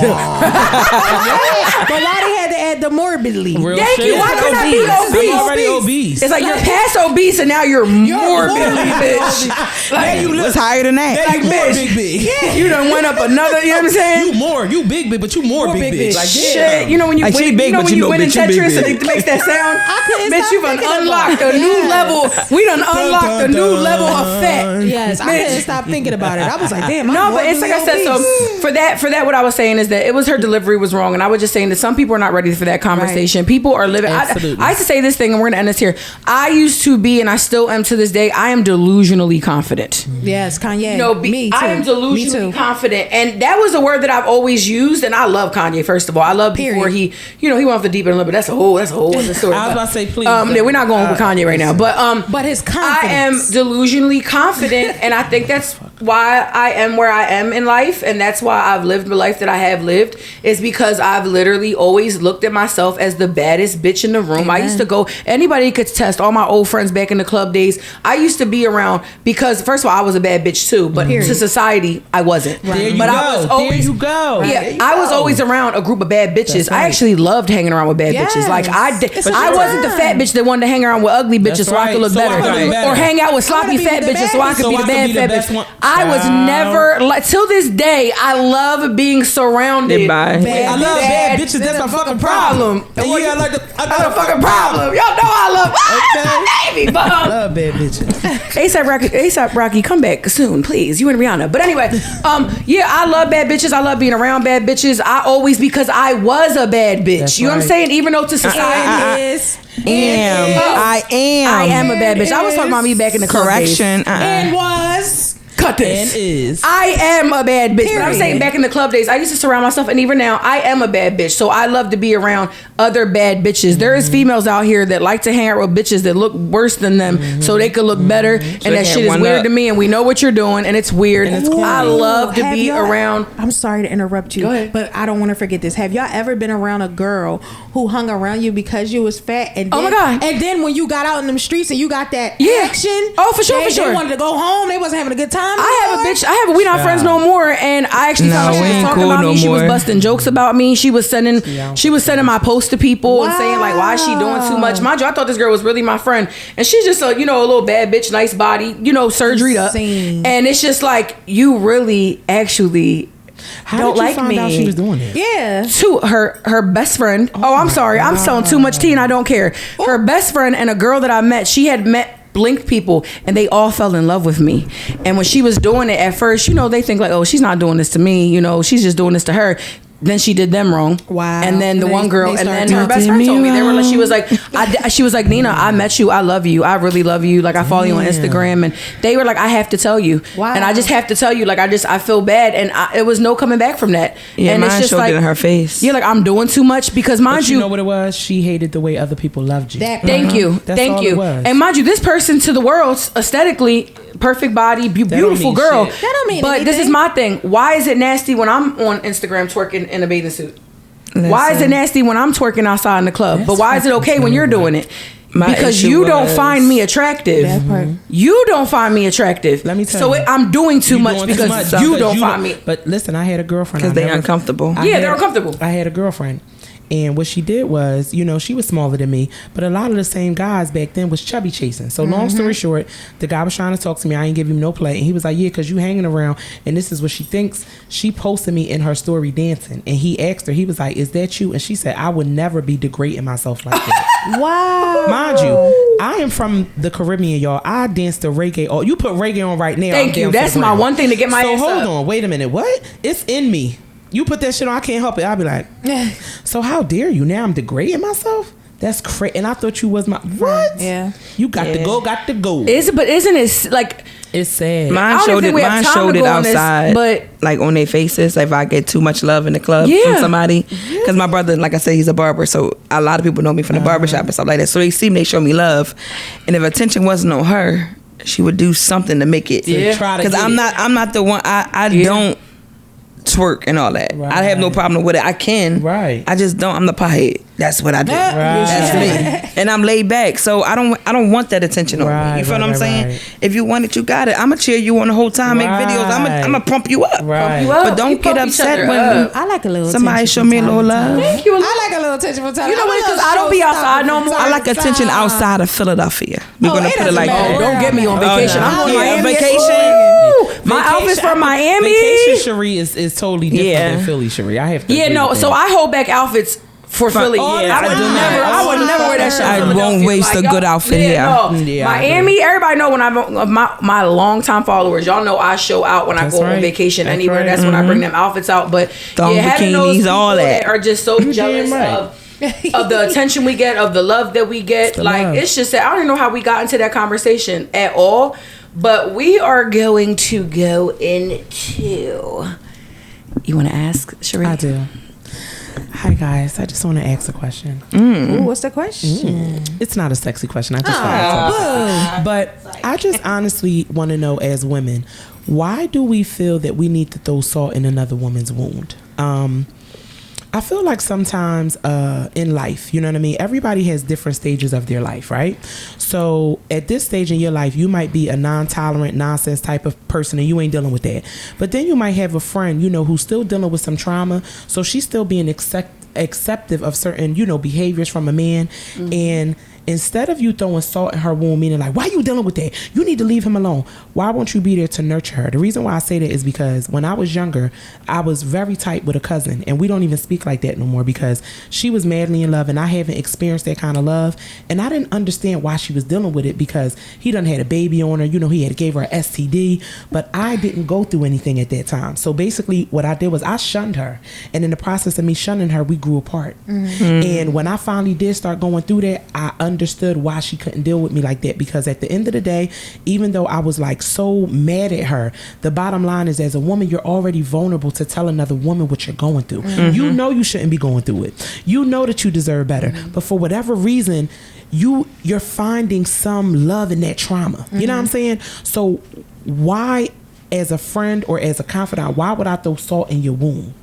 But why they had to add the morbidly? Real Thank shit. you. Why couldn't I be obese? I'm already obese. It's like you're past obese and now you're morbidly, bitch. Like, You was higher than that. Like, more bitch. big. you done went up another. You know what I'm saying? You big, but you more big, big. Like, Shit, you know when you Like, she win, big, you know but when you you know, win in bitch, you big, Tetris and big. it makes that sound. couldn't Bitch, stop you done thinking unlocked about a it. new Yeah. level. We done unlocked a new level of fat. Yes, I couldn't stop thinking about it. I was like, damn. No, but it's like I said. So for that, what I was saying is that it was her delivery was wrong, and I was just saying that some people are not ready for that conversation. People are living. Absolutely. I used to say this thing, and we're gonna end this here. I used to be, and I still am to this day. I am delusionally confident. Yes, Kanye. No, me too. I am Me delusionally too. confident, and that was a word that I've always used. And I love Kanye. First of all, I love before he went off the deep end a little bit. That's a whole other story. I was about to say, please. Yeah, we're not going with Kanye right now, But his I am confidence. delusionally confident, and I think that's why I am where I am in life, and that's why I've lived the life that I have lived, is because I've literally always looked at myself as the baddest bitch in the room. I used to go, anybody could test, all my old friends back in the club days, I used to be around, because first of all, I was a bad bitch too, but to society, I wasn't. There you but go. I was always, there you go. yeah, I was always around a group of bad bitches. I actually loved hanging around with bad bitches. Like I did. It's a I good wasn't the time. fat bitch that wanted to hang around with ugly bitches That's so I could right. look So I better. could look better. Or hang out with I wanna sloppy be fat the bitches so I bad could bitch. be the So I bad could be fat the best bitch. one. I was Child. never like till this day. I love being surrounded By- I love bad bitches. That's my fucking problem. And you got like I got a fucking problem. Y'all know I love. Baby, but I love bad bitches. ASAP Rocky, come back soon, please. You and Rihanna. But anyway, yeah, I love bad bitches. I love being around bad bitches. Because I was a bad bitch. That's You know what I'm right. saying? Even though to society, I am a bad bitch. I was talking about me back in the club days. correction. And was. Cut this. And is. I am a bad bitch. But I'm Period. saying back in the club days, I used to surround myself, and even now, I am a bad bitch. So I love to be around other bad bitches. There is females out here that like to hang out with bitches that look worse than them, so they could look better. And they that can shit is one weird up. to me, and we know what you're doing, and it's weird. And it's cool. I love to Have be y'all- around. I'm sorry to interrupt you. Go ahead. But I don't want to forget this. Have y'all ever been around a girl who hung around you because you was fat? And then, Oh my God. And then when you got out in them streets and you got that Yeah. action. Oh, for sure, they, for sure. They wanted to go home. They wasn't having a good time. I have a bitch. We not friends no more. And I actually No, found out she we was ain't talking cool about no me. She was more. busting jokes about me. She was sending my posts to people and saying like, why is she doing too much? Mind you, I thought this girl was really my friend, and she's just a little bad bitch, nice body, surgery up. Insane. And it's just like, you really actually How don't did you like find me. out she was doing it? Yeah. To her best friend. Oh, I'm sorry. I'm selling too much tea and I don't care. Her best friend and a girl that I met, she had met Blink people, and they all fell in love with me. And when she was doing it at first, they think like, oh, she's not doing this to me, she's just doing this to her. Then she did them wrong. Wow. And then the And one they girl, and started then her best doing friend told me, me she was like, Nina, I met you. I love you. I really love you. Like, I follow you on Instagram. And they were like, I have to tell you. Wow. And I just have to tell you. Like, I feel bad. And it was no coming back from that. Yeah, and mine it's just showed like, it in her face. yeah, like, I'm doing too much because mind But you know what it was? She hated the way other people loved you. Thank you. That's Thank all you. it was. And mind you, this person to the world, aesthetically, perfect body, beautiful mean girl. shit. That don't mean But this anything. is my thing. Why is it nasty when I'm on Instagram twerking in a bathing suit? Why is it nasty when I'm twerking outside in the club? That's But why is it okay when you're doing it? My Because issue you don't was- find me attractive. That part. You don't find me attractive. Let me tell so you. I'm doing too You much doing too because much you because don't find me. But listen, I had a girlfriend. Because I they never- uncomfortable. I Yeah, had- they're uncomfortable. I had a girlfriend, And what she did was, you know, she was smaller than me, but a lot of the same guys back then was chubby chasing. So long story short, the guy was trying to talk to me. I ain't give him no play. And he was like, yeah, because you hanging around. And this is what she thinks. She posted me in her story dancing. And he asked her, he was like, is that you? And she said, I would never be degrading myself like that. Wow. Mind you, I am from the Caribbean, y'all. I dance to reggae. Oh, you put reggae on right now. Thank you. That's my one thing to get my ass So hold up. on. Wait a minute. What? It's in me. You put that shit on, I can't help it. I'll be like, so how dare you? Now I'm degrading myself? That's crazy. And I thought you was my what? Yeah. You got to go. But isn't it like it's sad. Mine showed it outside, but like on their faces. If I get too much love in the club from somebody, because my brother, like I said, he's a barber, so a lot of people know me from the barbershop and stuff like that. So they see me, they show me love, and if attention wasn't on her, she would do something to make it. Because I'm not the one. I don't twerk and all that. Right. I have no problem with it. I can. Right. I just don't. I'm the pothead. That's what I do. Right. That's me. And I'm laid back, so I don't want that attention on me. You feel what I'm saying? Right. If you want it, you got it. I'm gonna cheer you on the whole time. Make videos. I'm gonna pump you up. Right. But don't get upset when I like a little. Somebody show me a little love. Thank you. I like a little attention from time. You know what? Because I don't be outside no more. I like attention outside of Philadelphia. We're gonna put it like that. Don't get me on vacation. I'm on Miami. Vacation. My outfit's from Miami. Vacation Cherie is totally different than Philly Cherie. I have to. Yeah, no. So I hold back outfits for Philly. Yeah, I would never wear that shit. I won't waste a good outfit here. No. Miami, everybody know when I'm my longtime followers. Y'all know I show out when I go on vacation anywhere. That's when I bring them outfits out. But having those people all that are just so jealous of the attention we get, of the love that we get. Like it's just that I don't know how we got into that conversation at all. But we are going to go into. You want to ask, Cherie? I do. Hi guys, I just want to ask a question. Ooh, what's the question? It's not a sexy question. I just want to but I just honestly want to know, as women, why do we feel that we need to throw salt in another woman's wound? I feel like sometimes in life, you know what I mean? Everybody has different stages of their life, right? So at this stage in your life, you might be a non-tolerant, nonsense type of person and you ain't dealing with that. But then you might have a friend, you know, who's still dealing with some trauma. So she's still being acceptive of certain, you know, behaviors from a man. And instead of you throwing salt in her wound, meaning like, why are you dealing with that? You need to leave him alone. Why won't you be there to nurture her? The reason why I say that is because when I was younger, I was very tight with a cousin, and we don't even speak like that no more because she was madly in love and I haven't experienced that kind of love. And I didn't understand why she was dealing with it because he done had a baby on her. You know, he had gave her an STD, but I didn't go through anything at that time. So basically what I did was I shunned her. And in the process of me shunning her, we grew apart. And when I finally did start going through that, I understood why she couldn't deal with me like that, because at the end of the day, even though I was like so mad at her, the bottom line is, as a woman, you're already vulnerable to tell another woman what you're going through. You know you shouldn't be going through it. You know that you deserve better, but for whatever reason, you're finding some love in that trauma. You know what I'm saying? So why, as a friend or as a confidant, why would I throw salt in your wound?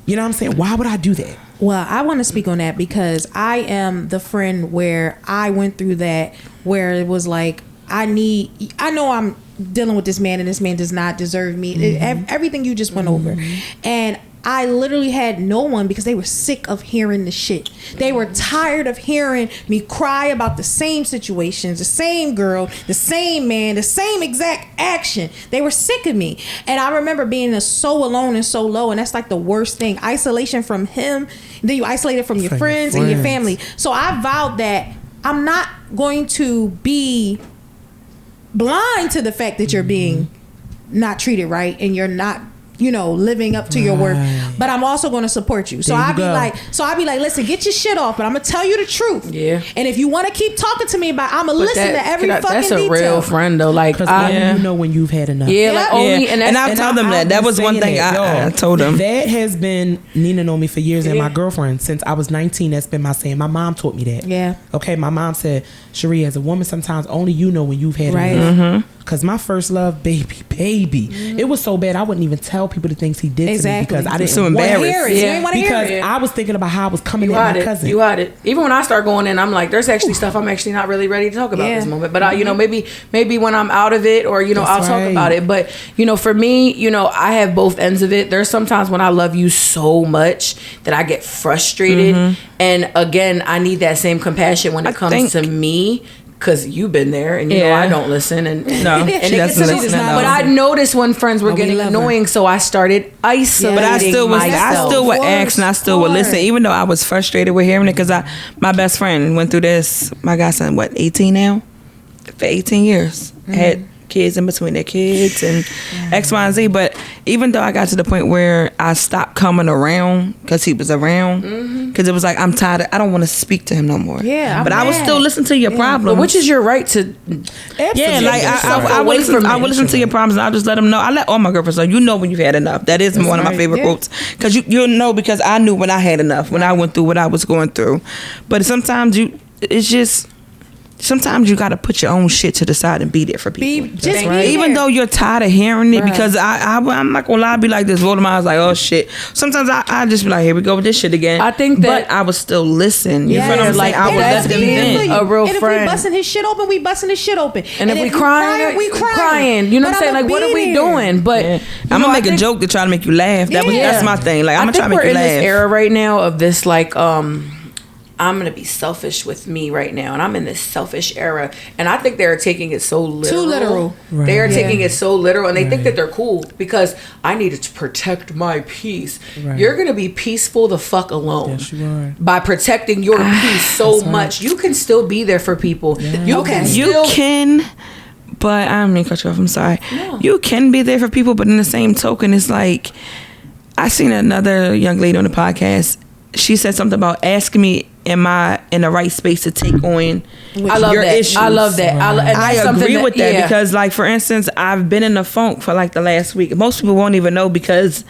You know what I'm saying? Why would I do that? Well, I want to speak on that because I am the friend where I went through that, where it was like, I know I'm dealing with this man and this man does not deserve me. Everything you just went over. And I literally had no one because they were sick of hearing the shit. They were tired of hearing me cry about the same situations, the same girl, the same man, the same exact action. They were sick of me. And I remember being so alone and so low, and that's like the worst thing. Isolation from him, then you isolated from your friends and your family. So I vowed that I'm not going to be blind to the fact that you're being not treated right and you're not, you know, living up to your worth, but I'm also going to support you. So I'll be like, listen, get your shit off, but I'm gonna tell you the truth. Yeah. And if you want to keep talking to me about, I'm gonna listen to every fucking detail. That's a real friend though. Like, you know when you've had enough. Yeah. Like only, and I've told them that was one thing I told them. That has been Nina know me for years, and my girlfriend since I was 19. That's been my saying. My mom taught me that. Yeah. Okay. My mom said, Cherie, as a woman, sometimes only you know when you've had enough. Because my first love, baby. It was so bad I wouldn't even tell people the things he did to me because I didn't want to hear it. You didn't want to hear it. Because I was thinking about how I was coming at my cousin. You had it. Even when I start going in, I'm like, there's actually stuff I'm actually not really ready to talk about this moment. But I, you know, maybe when I'm out of it, or I'll talk about it. But for me, I have both ends of it. There's sometimes when I love you so much that I get frustrated, and again, I need that same compassion when it comes to me. Because you've been there, and I don't listen, and no, and she doesn't listen. But I noticed when friends were getting annoying, so I started isolating. But I still would ask, and I still would listen, even though I was frustrated with hearing it. Because my best friend went through this. My godson, 18 now? For 18 years, had kids in between their kids and X, Y, and Z. But even though I got to the point where I stopped coming around because he was around, because it was like, I'm tired. I don't want to speak to him no more. Yeah, but I would still listen to your problems, which is your right to. Yeah, like I would listen to your problems, and I'll just let them know. I let all my girlfriends know. When you've had enough. That is one of my favorite quotes, because you'll know, because I knew when I had enough, when I went through what I was going through. But sometimes sometimes you got to put your own shit to the side and be there for people. Even though you're tired of hearing it, because I'm not gonna lie, I be like this. Voldemort, I was like, oh shit. Sometimes I just be like, here we go with this shit again. I think that, but I would still listen. You feel what I'm saying? I would let them in. A real friend. If we busting his shit open, we busting his shit open. And if we crying, we crying. You know what I'm saying? Like, what are we doing? But I'm gonna make a joke to try to make you laugh. That's my thing. Like, I'm gonna try to make you laugh. We're in this era right now of this, like, I'm going to be selfish with me right now. And I'm in this selfish era. And I think they're taking it so literal. Too literal. Right. They are taking it so literal. And they think that they're cool because I needed to protect my peace. Right. You're going to be peaceful the fuck alone. Yes, you are. By protecting your peace so much. You can still be there for people. Yeah. You can. But I don't mean to cut you off. I'm sorry. No. You can be there for people. But in the same token, it's like, I seen another young lady on the podcast. She said something about asking me, am I in the right space to take on your issues? I love that. I agree with that because, like, for instance, I've been in the funk for like the last week. Most people won't even know because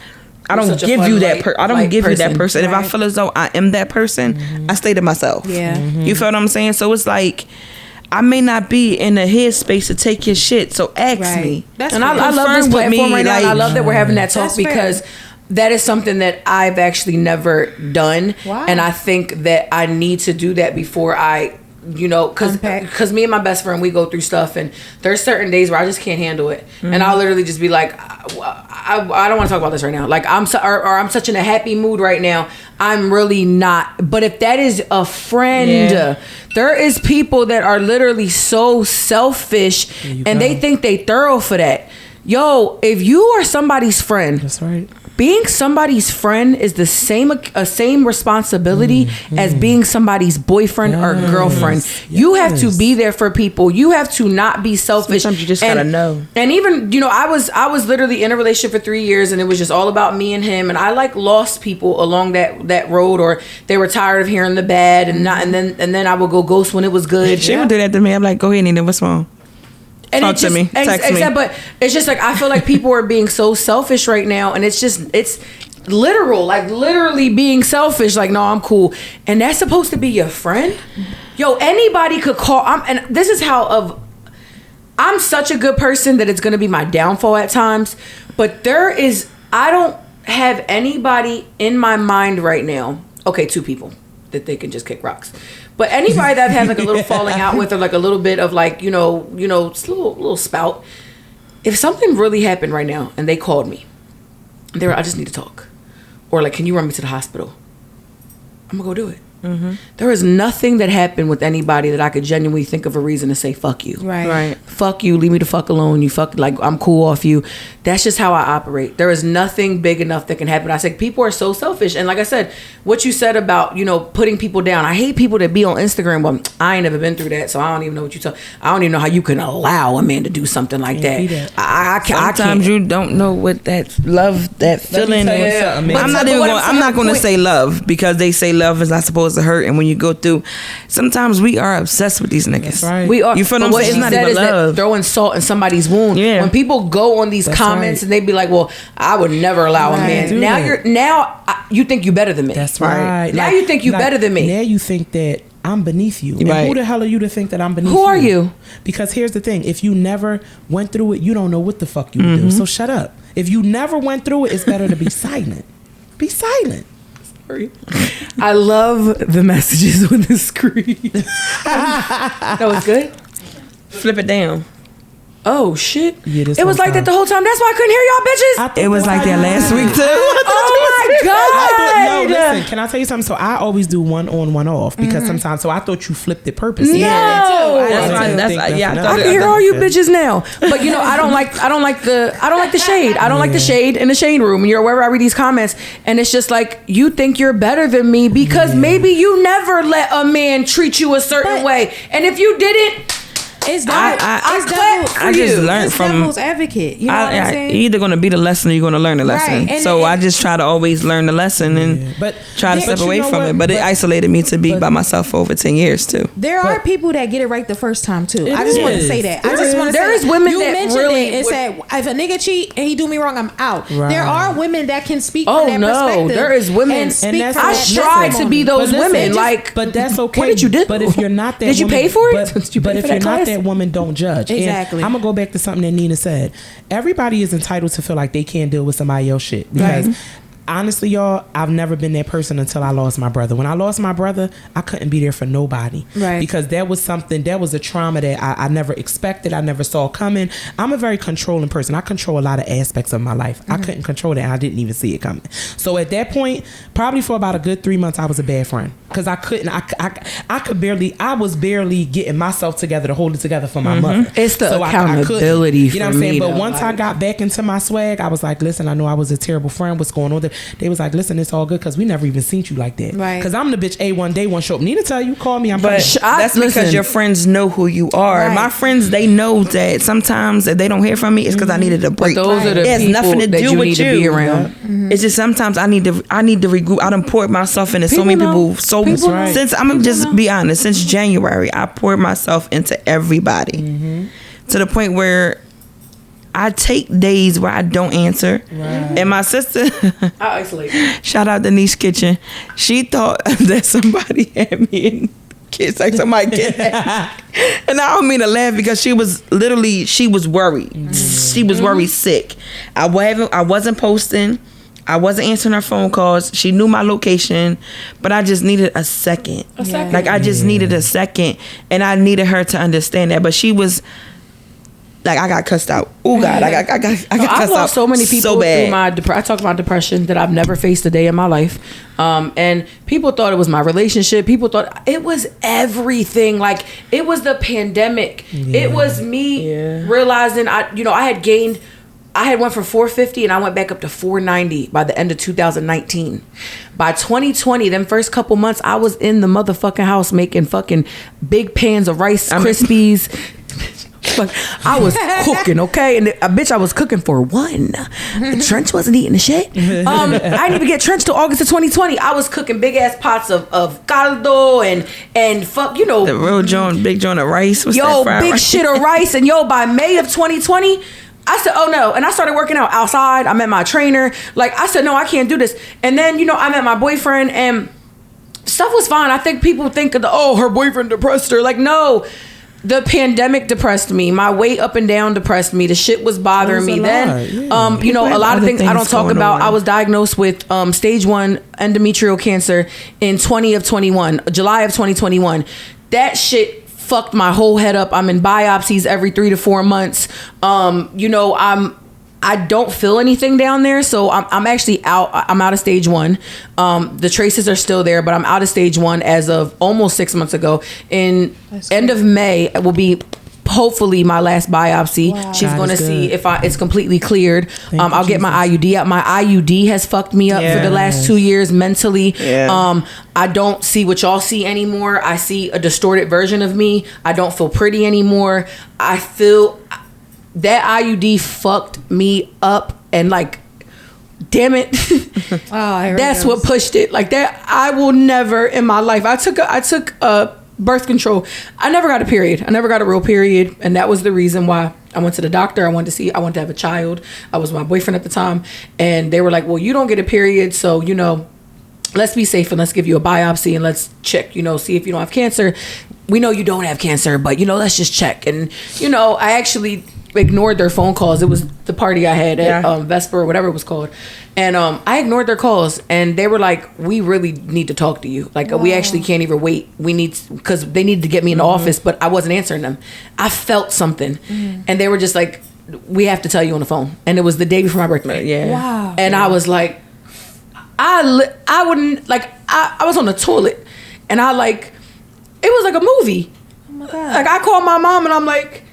I don't give you that. I don't give you that person. Right. If I feel as though I am that person, I stay to myself. Yeah, you feel what I'm saying? So it's like, I may not be in the headspace to take your shit. So ask me. That's and I love this platform right now. And I love that we're having that talk because. That is something that I've actually never done. Wow. And I think that I need to do that before I, because me and my best friend, we go through stuff, and there's certain days where I just can't handle it. And I'll literally just be like, I don't want to talk about this right now. Like, I'm such in a happy mood right now. I'm really not. But if that is a friend, there is people that are literally so selfish and they think they thorough for that. Yo, if you are somebody's friend, that's right. Being somebody's friend is the same responsibility as being somebody's boyfriend or girlfriend. Yes. You have to be there for people. You have to not be selfish. Sometimes you just gotta know. And even I was literally in a relationship for 3 years, and it was just all about me and him. And I lost people along that road, or they were tired of hearing the bad, and then I would go ghost when it was good. She would do that to me. I'm like, go ahead, Nina. What's wrong? And talk to me. Text me. But it's just like, I feel like people are being so selfish right now, and it's literal, like literally being selfish. Like, no, I'm cool, and that's supposed to be your friend. Yo, anybody could call. And this is how I'm such a good person that it's gonna be my downfall at times. But I don't have anybody in my mind right now. Okay, 2 people that they can just kick rocks. But anybody that I've had like a little falling out with, or like a little bit of like, just a little spout. If something really happened right now and they called me, I just need to talk. Or like, can you run me to the hospital? I'm gonna go do it. Mm-hmm. There is nothing that happened with anybody that I could genuinely think of a reason to say fuck you. Right. Fuck you. Leave me the fuck alone. You fuck, like, I'm cool off you. That's just how I operate. There is nothing big enough that can happen. I said people are so selfish, and like I said, what you said about putting people down. I hate people that be on Instagram. Well, I ain't never been through that, so I don't even know what you talk. I don't even know how you can allow a man to do something like that. I can't. Sometimes you don't know what that love, that feeling. I'm not going to say love, because they say love is not supposed to hurt, and when you go through, sometimes we are obsessed with these niggas. That's right. We are. You feel what I'm saying? It's not even love. Throwing salt in somebody's wound. Yeah. When people go on these comments and they be like, "Well, I would never allow a man." Now you think you better than me. That's right. Now you think you better than me. Now you think that I'm beneath you. Right. And who the hell are you to think that I'm beneath you? Who are you? Because here's the thing. If you never went through it, you don't know what the fuck you would do. So shut up. If you never went through it, it's better to be silent. Be silent. I love the messages on the screen. That was good. Flip it down. Oh shit! Yeah, this it was whole like that time. the whole time. That's why I couldn't hear y'all bitches. It was like that last week too. Oh my god! No, listen. Can I tell you something? So I always do one on, one off because sometimes. So I thought you flipped it purposely. No. That's I right. didn't think Yeah. nothing I of can it. hear all you bitches now, but you know I don't like the shade. I don't like the shade in the shade room. And you're wherever I read these comments, and it's just like you think you're better than me because maybe you never let a man treat you a certain way, and if you didn't. It's I clap for I just you. learned It's from. devil's advocate. You know what I'm saying? You're either going to be the lesson or you're going to learn the lesson. Right. So I And just try to always learn the lesson and But try to but step you away know from what? it. But it isolated me to be by myself for over 10 years too. There are people that get it right the first time too. I just want to is. say that. There I just want to say There is that. women you that mentioned really it and would- said if a nigga cheat and he do me wrong, I'm out. Right. There are women that can speak Oh, from that no. perspective. There is women- and speak And that's from I that strive to be testimony. those But listen, women. just- Like, but that's okay. What did you do? But if you're not that, Did you woman, pay for it? But, Did you pay if for you're that not class? that woman, don't judge. Exactly. And I'm gonna go back to something that Nina said. Everybody is entitled to feel like they can't deal with somebody else's shit because. Right. Honestly, y'all, I've never been that person until I lost my brother. When I lost my brother, I couldn't be there for nobody. Right. Because that was a trauma that I never expected. I never saw coming. I'm a very controlling person. I control a lot of aspects of my life. I couldn't control that and I didn't even see it coming. So at that point, probably for about a good 3 months, I was a bad friend. Because I was barely getting myself together to hold it together for my mother. It's the So accountability you know what for I'm saying? me, But though, once I got back into my swag, I was like, listen, I know I was a terrible friend. What's going on there? They was like, listen, it's all good because we never even seen you like that. Right. Because I'm the bitch A1 day one show up. Nina tell you, call me. I'm But pregnant. that's because listen. your friends know who you are. Right. My friends, they know that sometimes if they don't hear from me, it's because I needed a break. those are the it has people nothing to that do you with need you. to be around. It's just sometimes I need to regroup. I done poured myself into so People many know. people. So People know. since I'm gonna just be honest, since January, I poured myself into everybody to the point where I take days where I don't answer. And my sister, I isolate. shout out Denise Kitchen, she thought that somebody had me in kids, like somebody kidnapped me. And I don't mean to laugh because she was worried. She was worried sick. I wasn't posting. I wasn't answering her phone calls. She knew my location, but I just needed a second. Like I just needed a second, and I needed her to understand that. But she was like, I got cussed out. Oh God, I got cussed out. I've lost so many people so bad. through my I talk about depression that I've never faced a day in my life. And people thought it was my relationship. People thought it was everything. Like it was the pandemic. It was me realizing I had went from 450 and I went back up to 490 by the end of 2019. By 2020, them first couple months, I was in the motherfucking house making fucking big pans of Rice Krispies. Like, I was cooking, okay? And I was cooking for one. Trench wasn't eating the shit. I didn't even get Trench till August of 2020. I was cooking big ass pots of caldo and fuck, you know. The real John, big John of rice. What's Yo, that fried big rice? shit of rice. And yo, by May of 2020, I said, oh no. And I started working out outside. I met my trainer. Like, I said, no, I can't do this. And then, I met my boyfriend and stuff was fine. I think people think of her boyfriend depressed her. Like, no. The pandemic depressed me. My weight up and down depressed me. The shit was bothering me. Then, a lot of things I don't talk about. I was diagnosed with stage 1 endometrial cancer in July of 2021. That shit fucked my whole head up. I'm in biopsies every 3 to 4 months. I don't feel anything down there, so I'm actually out. I'm out of stage 1. The traces are still there, but I'm out of stage 1 as of almost 6 months ago. In end of May, it will be hopefully my last biopsy. Wow. She's God going to is see good. if it's completely cleared. Thank I'll you, get my IUD out. My IUD has fucked me up for the last 2 years mentally. Yeah. I don't see what y'all see anymore. I see a distorted version of me. I don't feel pretty anymore. I feel that IUD fucked me up, and like, damn it. That's what pushed it. Like that, I will never in my life. I took birth control. I never got a period. I never got a real period, and that was the reason why I went to the doctor. I wanted to have a child. I was with my boyfriend at the time, and they were like, "Well, you don't get a period, so let's be safe and let's give you a biopsy and let's check, see if you don't have cancer. We know you don't have cancer, but let's just check. And I actually ignored their phone calls. It was the party I had at Vesper or whatever it was called, and I ignored their calls, and they were like, we really need to talk to you, like we actually can't even wait, we need, because they needed to get me in the office, but I wasn't answering them. I felt something, and they were just like, we have to tell you on the phone. And it was the day before my birthday. Wow. And I was like, I wouldn't, like, I was on the toilet, and it was like a movie. Oh my God. Like, I called my mom and I'm like,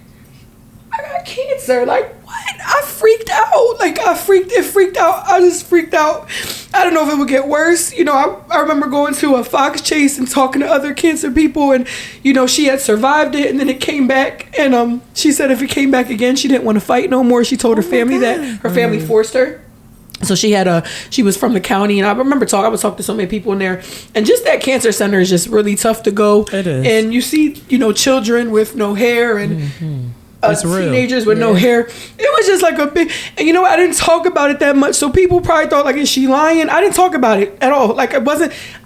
I got cancer. Like, what? I freaked out. Like, it freaked out. I just freaked out. I don't know if it would get worse. I remember going to a fox chase and talking to other cancer people, and, she had survived it, and then it came back, and she said if it came back again, she didn't want to fight no more. She told her family that her family forced her. So she was from the county, and I remember I would talk to so many people in there, and just that cancer center is just really tough to go. It is. And you see, children with no hair and teenagers with no hair. It was just like a big, and I didn't talk about it that much, so people probably thought, like, is she lying? I didn't talk about it at all. Like, I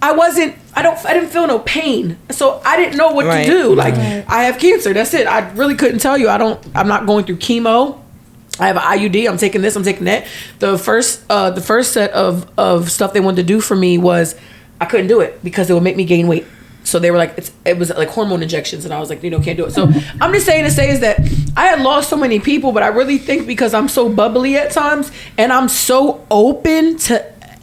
didn't feel no pain, so I didn't know what to do. Like, I have cancer. That's it. I really couldn't tell you. I'm not going through chemo. I have an IUD. I'm taking this. I'm taking that. The first set of stuff they wanted to do for me was I couldn't do it because it would make me gain weight. So they were like, it was like hormone injections, and I was like, can't do it. So I'm just saying to say is that I had lost so many people, but I really think because I'm so bubbly at times, and I'm so open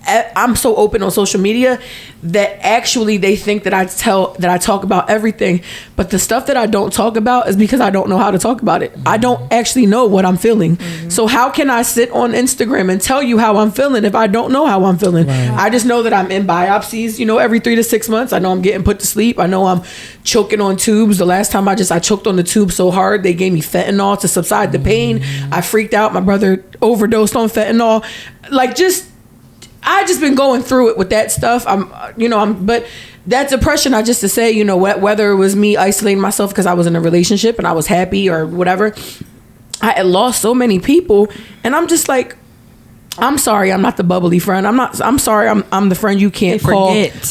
on social media, that actually they think that I talk about everything, but the stuff that I don't talk about is because I don't know how to talk about it. I don't actually know what I'm feeling. So how can I sit on Instagram and tell you how I'm feeling if I don't know how I'm feeling? I just know that I'm in biopsies, every 3 to 6 months. I know I'm getting put to sleep. I know I'm choking on tubes. The last time I choked on the tube so hard, they gave me fentanyl to subside the pain. I freaked out. My brother overdosed on fentanyl. I just been going through it with that stuff. But that depression, I just to say, whether it was me isolating myself because I was in a relationship and I was happy or whatever, I had lost so many people, and I'm just like, I'm sorry, I'm not the bubbly friend. I'm sorry, I'm the friend you can't call.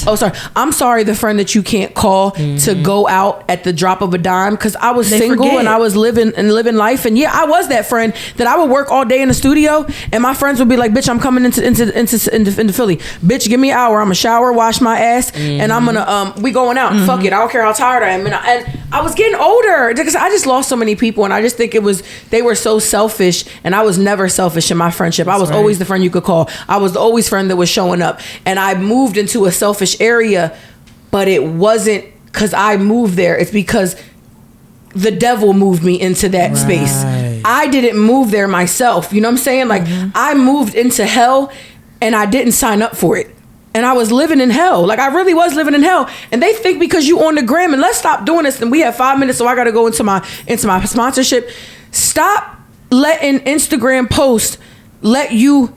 Oh, sorry. I'm sorry, the friend that you can't call to go out at the drop of a dime, because I was single and I was living life. And yeah, I was that friend that I would work all day in the studio, and my friends would be like, "Bitch, I'm coming into Philly. Bitch, give me an hour. I'm gonna shower, wash my ass, and I'm gonna we going out. Fuck it. I don't care how tired I am." And I was getting older because I just lost so many people, and I just think they were so selfish, and I was never selfish in my friendship. I was always the friend you could call. I was always friend that was showing up, and I moved into a selfish area, but it wasn't because I moved there. It's because the devil moved me into that space. I didn't move there myself. You know what I'm saying? Like, I moved into hell, and I didn't sign up for it. And I was living in hell. Like, I really was living in hell. And they think because you on the gram, and let's stop doing this, and we have 5 minutes, so I got to go into my sponsorship. Stop letting Instagram posts let you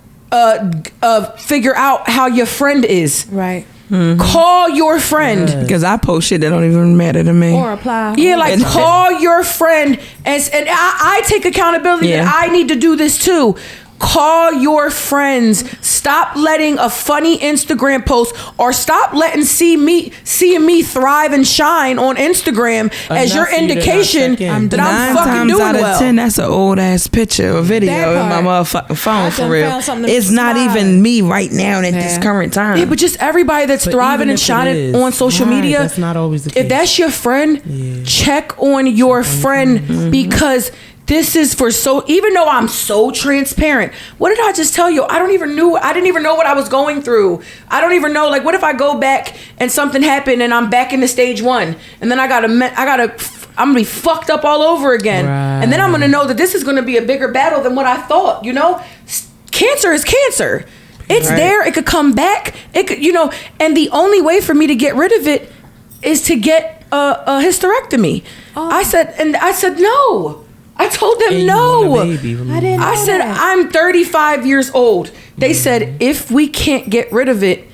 figure out how your friend is. Right. Call your friend. Because I post shit that don't even matter to me. Or apply. Yeah, like, call your friend. And I take accountability that I need to do this too. Call your friends. Stop letting a funny Instagram post, or stop letting seeing me thrive and shine on Instagram as your indication that I'm fucking doing well. 9 times out of 10, that's an old ass picture or video in my motherfucking phone, for real. It's not even me right now at this current time. Yeah, but just everybody that's thriving and shining on social media. That's not always the case. If that's your friend, check on your friend, because this is even though I'm so transparent, what did I just tell you? I didn't even know what I was going through. I don't even know, like, what if I go back and something happened and I'm back into stage 1, and then I'm gonna be fucked up all over again. And then I'm gonna know that this is gonna be a bigger battle than what I thought, Cancer is cancer. It's there, it could come back. It could, and the only way for me to get rid of it is to get a hysterectomy. I said no. I told them no. I didn't know I said, that. I'm 35 years old. They said, if we can't get rid of it,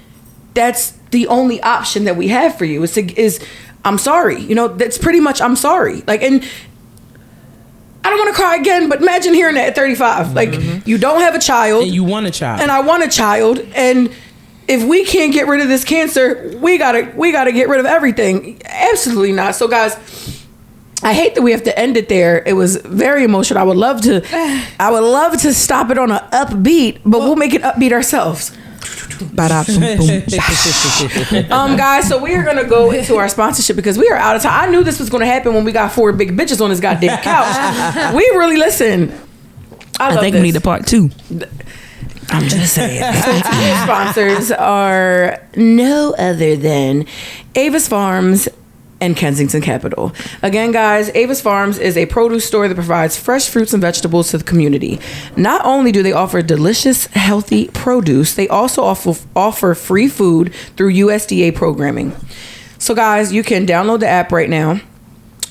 that's the only option that we have for you is I'm sorry. That's pretty much, I'm sorry. Like, and I don't want to cry again, but imagine hearing that at 35. Like, you don't have a child. And you want a child. And I want a child. And if we can't get rid of this cancer, we gotta get rid of everything. Absolutely not. So guys, I hate that we have to end it there. It was very emotional. I would love to stop it on an upbeat, but we'll make it upbeat ourselves. Guys, so we are gonna go into our sponsorship because we are out of time. I knew this was gonna happen when we got 4 big bitches on this goddamn couch. We really listen. I think we need a part 2. I'm just saying. Today's sponsors are no other than Avis Farms and Kensington Capital. Again, guys, Avis Farms is a produce store that provides fresh fruits and vegetables to the community. Not only do they offer delicious, healthy produce, they also offer free food through USDA programming. So, guys, you can download the app right now.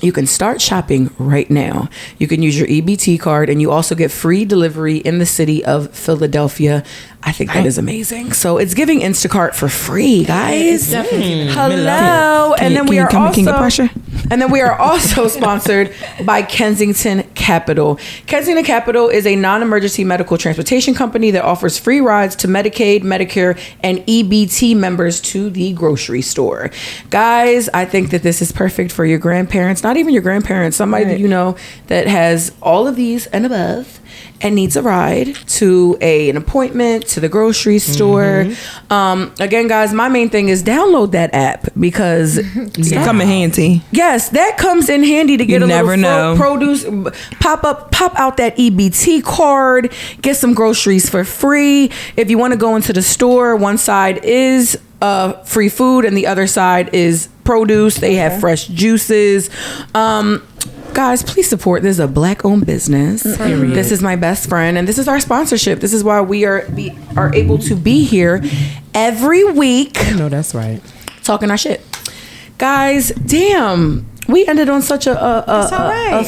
You can start shopping right now. You can use your EBT card, and you also get free delivery in the city of Philadelphia. I think that is amazing. So it's giving Instacart for free, guys. Hello, and then we are also sponsored by Kensington Capital. Kensington Capital is a non-emergency medical transportation company that offers free rides to Medicaid, Medicare, and EBT members to the grocery store. Guys, I think that this is perfect for your grandparents, not even your grandparents, somebody that you know that has all of these and above and needs a ride to an appointment, to the grocery store. Again, guys, my main thing is download that app because it come in handy. Yes, that comes in handy to get a little produce. Pop out that EBT card, get some groceries for free. If you want to go into the store, one side is free food and the other side is produce. They have fresh juices. Guys, please support. This is a Black-owned business. This is my best friend, and this is our sponsorship. This is why we are able to be here every week. I know that's right. Talking our shit, guys. Damn. We ended on such It's all right.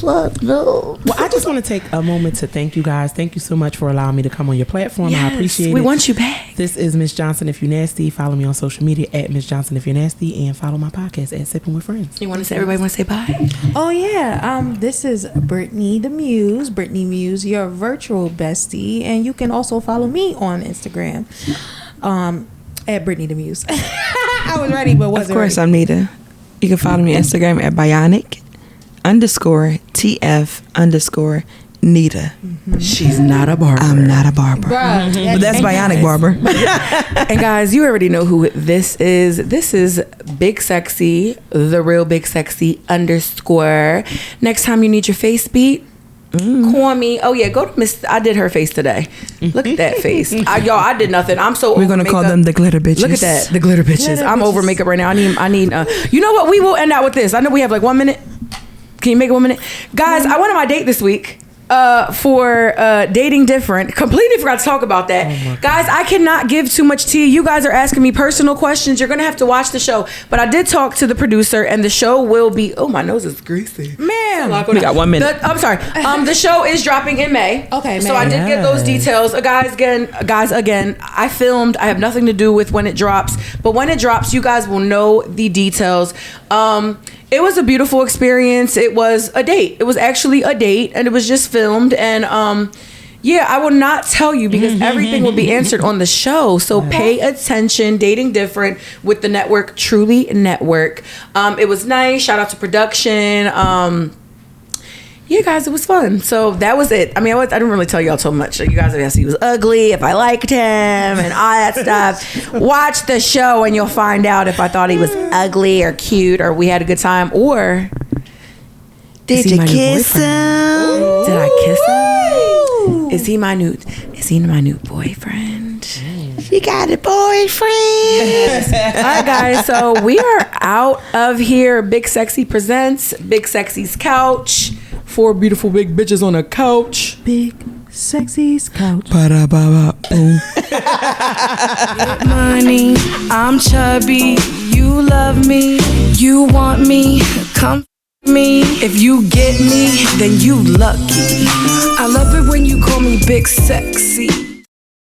Well, I just want to take a moment to thank you guys. Thank you so much for allowing me to come on your platform. Yes, I appreciate it. We want you back. This is Miss Johnson If You Nasty. Follow me on social media at Miss Johnson If You Nasty, and follow my podcast at Sipping with Friends. You want to say, everybody want to say bye? Oh yeah. This is Brittany the Muse. Brittany Muse, your virtual bestie, and you can also follow me on Instagram. At Brittany the Muse. I was ready, but wasn't. Of course, ready. I'm Nita. You can follow me on Instagram at bionic_TF_Nita. She's not a barber. I'm not a barber. But that's Bionic Barber. And guys, you already know who this is. This is Bigsexy, the real Bigsexy _. Next time you need your face beat, call me. Oh yeah, go to Miss. I did her face today. Look at that face. Y'all, I did nothing. I'm so. We're gonna call them the glitter bitches. Look at that, the glitter bitches. I'm over makeup right now. I need. You know what? We will end out with this. I know we have like 1 minute. Can you make it 1 minute, guys? I went on my date this week. For dating different. Completely forgot to talk about that. Guys, I cannot give too much tea. You guys are asking me personal questions. You're gonna have to watch the show. But I did talk to the producer, and the show will be. Oh, my nose is greasy. Man, we got 1 minute. I'm sorry. The show is dropping in May. Okay, so May. I did get those details. Guys, again, I filmed. I have nothing to do with when it drops. But when it drops, you guys will know the details. It was a beautiful experience. It was a date. It was actually a date, and it was just filmed. And yeah, I will not tell you because everything will be answered on the show. So pay attention. Dating Different with the network Truly Network. It was nice. Shout out to production. Yeah, guys, it was fun. So that was it. I mean, I didn't really tell y'all so much. You guys asked if he was ugly, if I liked him, and all that stuff. Watch the show and you'll find out if I thought he was ugly or cute or we had a good time. Or did you kiss him? Did I kiss him? Is he my new boyfriend? She got a boyfriend. All right, guys. So we are out of here. Bigsexy presents Bigsexy's Couch. 4 beautiful big bitches on a couch. Bigsexy's couch. Ba-da-ba-ba-boom. Money, I'm chubby. You love me. You want me. Come me. If you get me, then you lucky. I love it when you call me Bigsexy.